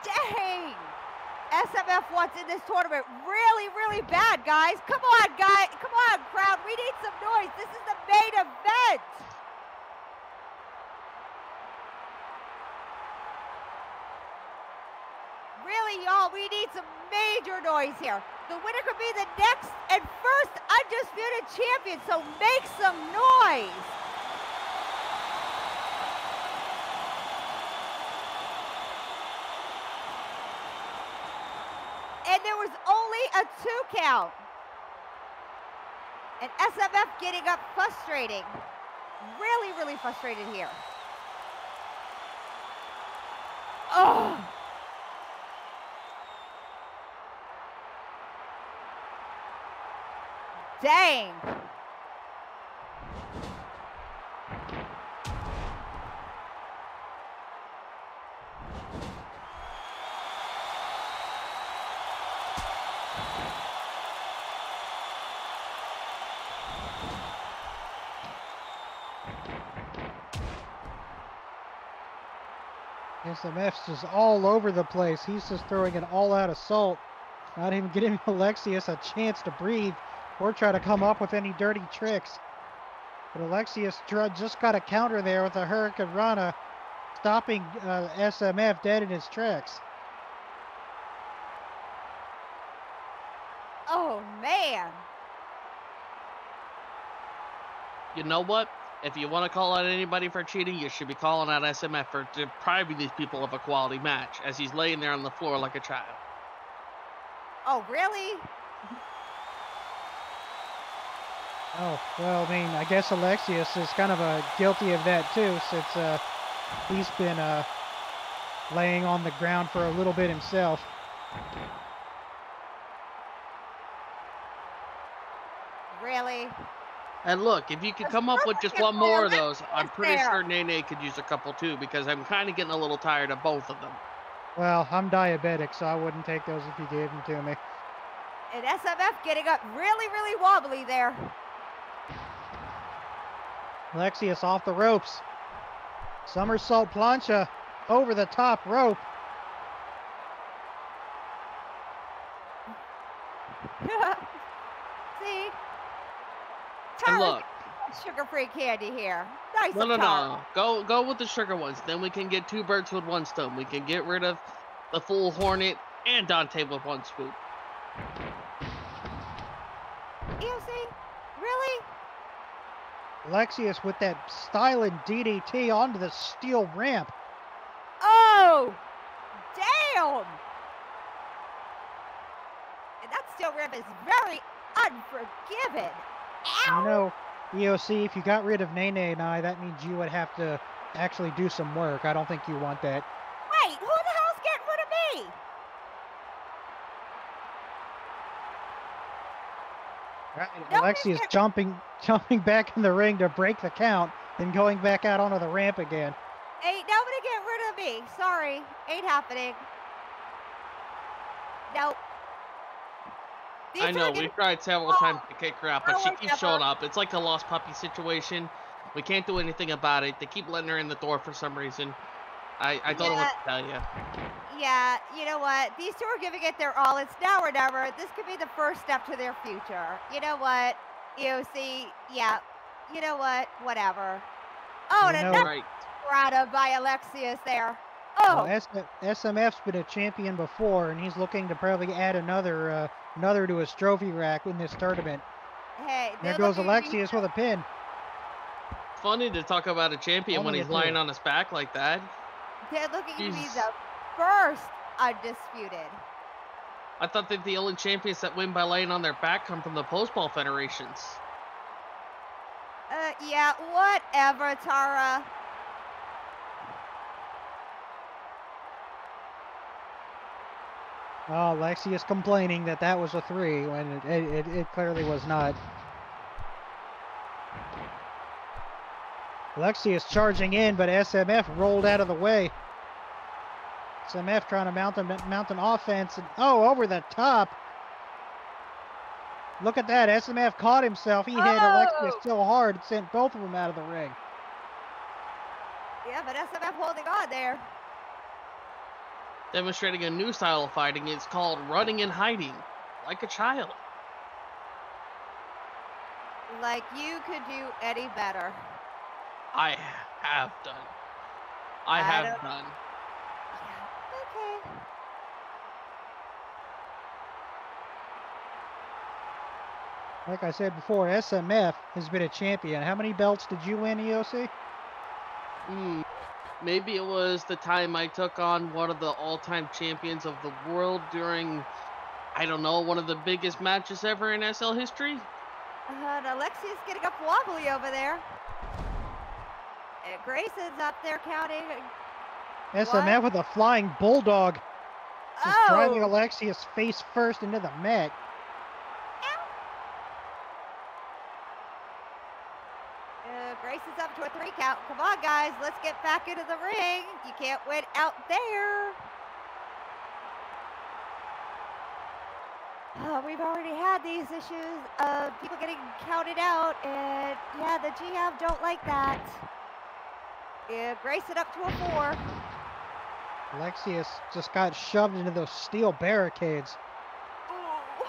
Dang! SMF wants in this tournament really, really bad, guys. Come on, guys. Come on, crowd. We need some noise. This is the main event. Really Really, y'all, we need some major noise here. The winner could be the next and first undisputed champion, so make some noise. And there was only a 2 count. And SMF getting up frustrating. Really, really frustrated here. Oh. Dang. SMF's just all over the place. He's just throwing an all-out assault, not even giving Alexius a chance to breathe or try to come up with any dirty tricks. But Alexius just got a counter there with a Hurricane Rana, stopping SMF dead in his tracks. Oh, man. You know what? If you want to call out anybody for cheating, you should be calling out SMF for depriving these people of a quality match, as he's laying there on the floor like a child. Oh, really? Oh, well, I mean, I guess Alexius is kind of guilty of that too, since he's been laying on the ground for a little bit himself. Really? And look, if you could come up with just one more of those, I'm pretty sure Nene could use a couple too, because I'm kind of getting a little tired of both of them. Well, I'm diabetic, so I wouldn't take those if you gave them to me. And SMF getting up really, really wobbly there. Alexius off the ropes. Somersault plancha over the top rope. See? And look. Sugar-free candy here. Nice. No. Go with the sugar ones. Then we can get 2 birds with 1 stone. We can get rid of the full Hornet and Dante with 1 swoop. EOC? Really? Alexius with that styling DDT onto the steel ramp. Oh! Damn! And that steel ramp is very unforgiving. Ow! You know, EOC, if you got rid of Nene and I, that means you would have to actually do some work. I don't think you want that. Wait, who the hell's getting rid of me? Right, Alexius jumping back in the ring to break the count, then going back out onto the ramp again. Ain't nobody getting rid of me. Sorry, ain't happening. Nope. I know, we've tried several times to kick her out, but she keeps showing up. It's like a lost puppy situation. We can't do anything about it. They keep letting her in the door for some reason. I don't know what to tell you. Yeah, you know what? These two are giving it their all. It's now or never. This could be the first step to their future. You know what? EOC, yeah. You know what? Whatever. Oh, and another Grata by Alexius there. Oh. Well, SMF's been a champion before, and he's looking to probably add another to his trophy rack in this tournament. Hey, there goes Alexius with a pin. Funny to talk about a champion when he's lying on his back like that. They're looking to be the first undisputed. I thought that the only champions that win by laying on their back come from the postball federations. Yeah, whatever, Tara. Oh, Alexius complaining that was a 3 when it clearly was not. Alexius charging in, but SMF rolled out of the way. SMF trying to mount an offense, and over the top. Look at that, SMF caught himself. He hit Alexius so hard, it sent both of them out of the ring. Yeah, but SMF holding on there. Demonstrating a new style of fighting. It's called running and hiding, like a child. Like you could do any better. I have done. I have done. Okay. Like I said before, SMF has been a champion. How many belts did you win, EOC? Maybe it was the time I took on one of the all-time champions of the world during, I don't know, one of the biggest matches ever in SL history. And Alexius getting up wobbly over there. Grayson's up there counting. SMF with a flying bulldog. Just driving Oh! Alexius face first into the mat. Grayson's up to a 3 count. Come on, guys. Let's get back into the ring. You can't win out there. We've already had these issues of people getting counted out, and yeah, the GM don't like that. Yeah, Grayson up to a 4. Alexius just got shoved into those steel barricades. Ooh.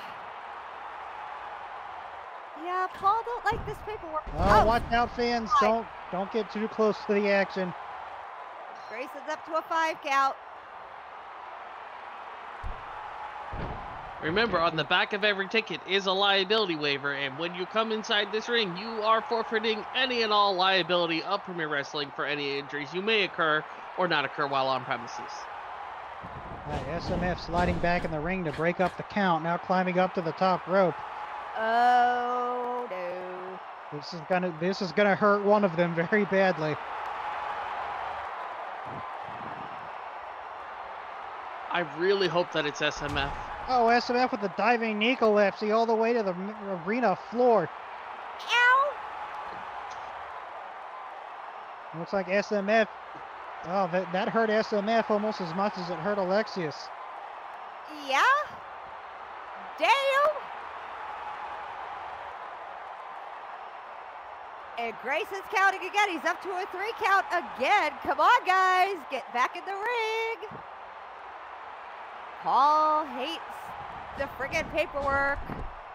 Yeah, Paul don't like this paperwork. Oh, watch out, fans. Don't get too close to the action. Grayson's up to a 5 count. Remember, on the back of every ticket is a liability waiver, and when you come inside this ring, you are forfeiting any and all liability of Premier Wrestling for any injuries you may occur or not occur while on premises. Right, SMF sliding back in the ring to break up the count, now climbing up to the top rope. Oh no. This is gonna hurt one of them very badly. I really hope that it's SMF. Oh, SMF with the diving knee collapse all the way to the arena floor. Ow! Looks like SMF. Oh, that hurt SMF almost as much as it hurt Alexius. Yeah? Damn! And Grayson's counting again. He's up to a 3 count again. Come on, guys. Get back in the ring. Paul hates the friggin' paperwork.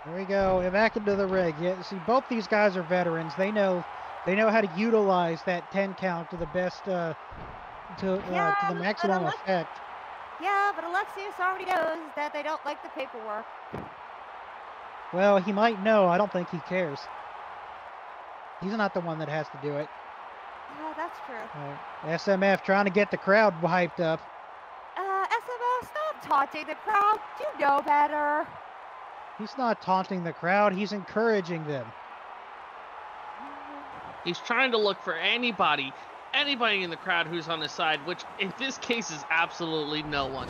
There we go. Back into the ring. Yeah, see, both these guys are veterans. They know how to utilize that 10 count to the best, to the maximum effect. Yeah, but Alexius already knows that they don't like the paperwork. Well, he might know. I don't think he cares. He's not the one that has to do it. Yeah, that's true. SMF trying to get the crowd hyped up. SMF, stop taunting the crowd. You know better. He's not taunting the crowd. He's encouraging them. He's trying to look for anybody in the crowd who's on his side, which in this case is absolutely no one.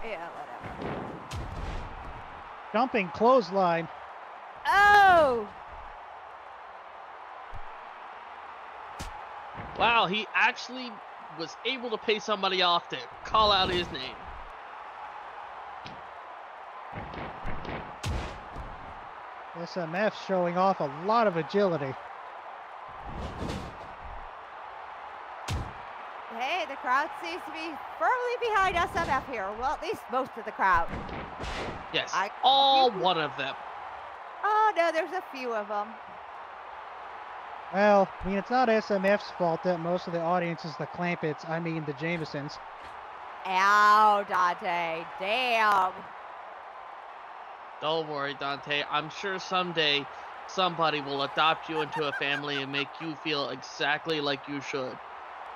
Yeah, whatever. Jumping clothesline. Oh! Wow, he actually was able to pay somebody off to call out his name. SMF showing off a lot of agility. Hey, the crowd seems to be firmly behind SMF here. Well, at least most of the crowd. Yes, all one of them. Oh, no, there's a few of them. Well, I mean, it's not SMF's fault that most of the audience is the Clampets. I mean, the Jamesons. Ow, Dante. Damn. Don't worry, Dante. I'm sure someday somebody will adopt you into a family and make you feel exactly like you should.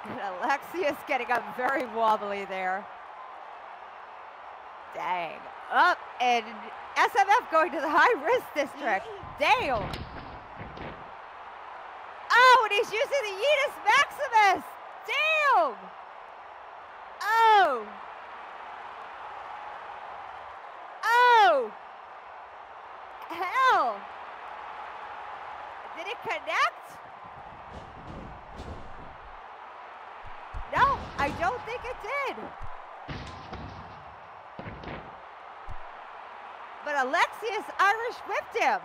And Alexius getting up very wobbly there. Dang. Up, and SMF going to the high-risk district. Damn. Oh, and he's using the Yeetus Maximus. Damn. Oh. Oh. Hell. Did it connect? No, I don't think it did. But Alexius Irish whipped him.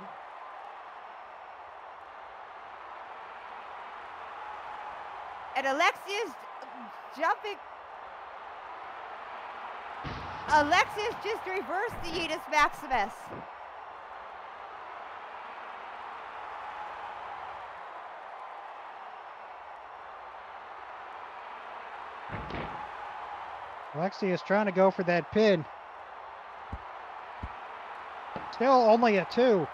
And Alexius jumping. Alexius just reversed the Yeetus Maximus. Alexius trying to go for that pin. Still only a 2.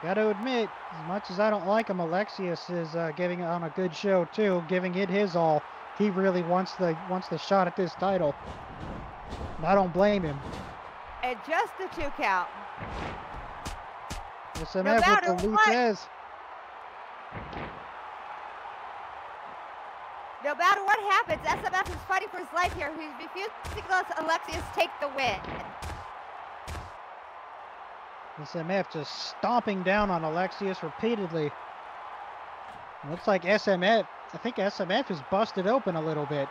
Got to admit, as much as I don't like him, Alexius is giving on a good show too, giving it his all. He really wants the shot at this title. And I don't blame him. And just a 2 count. SMF with the Luthez. No matter what happens, SMF is fighting for his life here. He's refusing to let Alexius take the win. SMF just stomping down on Alexius repeatedly. Looks like SMF, I think SMF is busted open a little bit.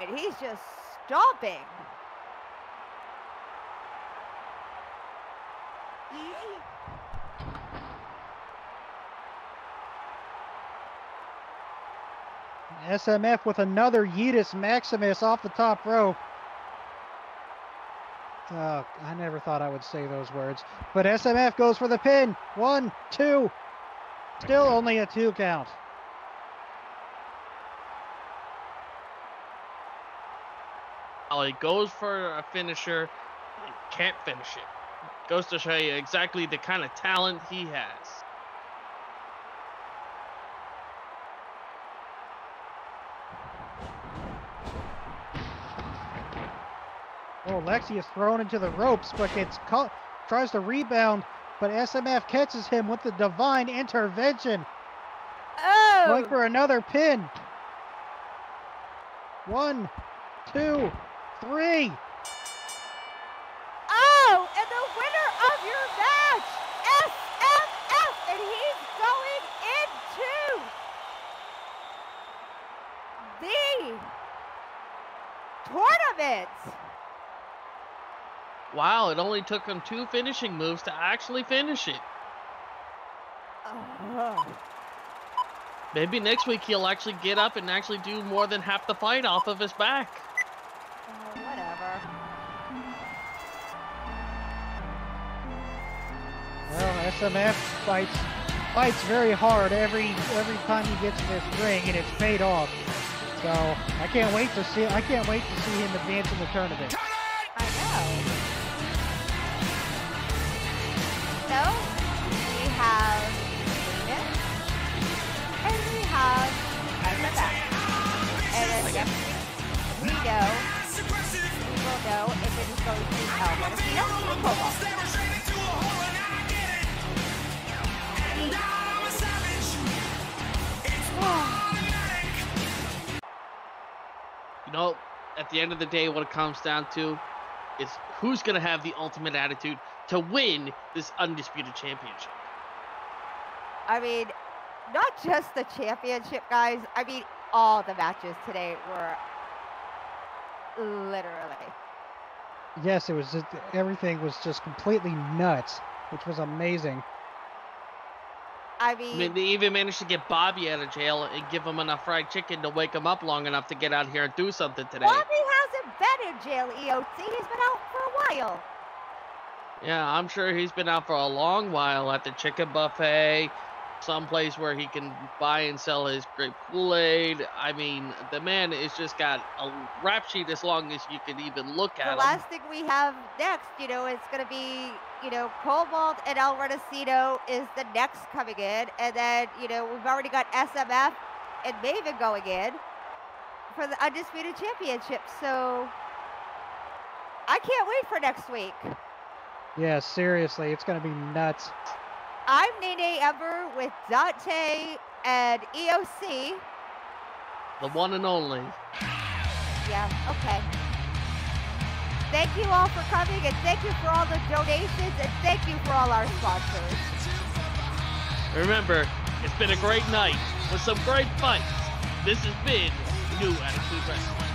And he's just stomping. SMF with another Yeetus Maximus off the top rope. Oh, I never thought I would say those words. But SMF goes for the pin. 1, 2. Still only a 2 count. Well, he goes for a finisher, and can't finish it. Goes to show you exactly the kind of talent he has. Oh, Alexius thrown into the ropes, but tries to rebound, but SMF catches him with the divine intervention. Oh! Going for another pin. 1, 2, 3. Oh, and the winner of your match, SMF, and he's going into the tournament. Wow, it only took him 2 finishing moves to actually finish it. Maybe next week he'll actually get up and actually do more than half the fight off of his back. Whatever. Well, SMF fights very hard every time he gets in this ring, and it's paid off. So I can't wait to see him advance in the tournament. I know. So we have Venus, and we have SMF. And then next week, we will know if it is going to be El Mendocino or Cobalt. You know, at the end of the day, what it comes down to is who's going to have the ultimate attitude to win this undisputed championship. I mean, not just the championship, guys. I mean, all the matches today were literally. Yes, it was just, everything was just completely nuts, which was amazing. I mean, they even managed to get Bobby out of jail and give him enough fried chicken to wake him up long enough to get out here and do something today. Bobby hasn't been in jail, EOC. He's been out for a while. Yeah, I'm sure he's been out for a long while at the chicken buffet, someplace where he can buy and sell his grape Kool-Aid. I mean, the man has just got a rap sheet as long as you can even look at him. The last thing we have next, it's going to be, Cobalt and El Mendocino is the next coming in. And then, we've already got SMF and Maven going in for the Undisputed Championship. So I can't wait for next week. Yeah, seriously, it's going to be nuts. I'm Nene Ember with Dante and EOC. The one and only. Yeah, okay. Thank you all for coming, and thank you for all the donations, and thank you for all our sponsors. Remember, it's been a great night with some great fights. This has been New Attitude Wrestling.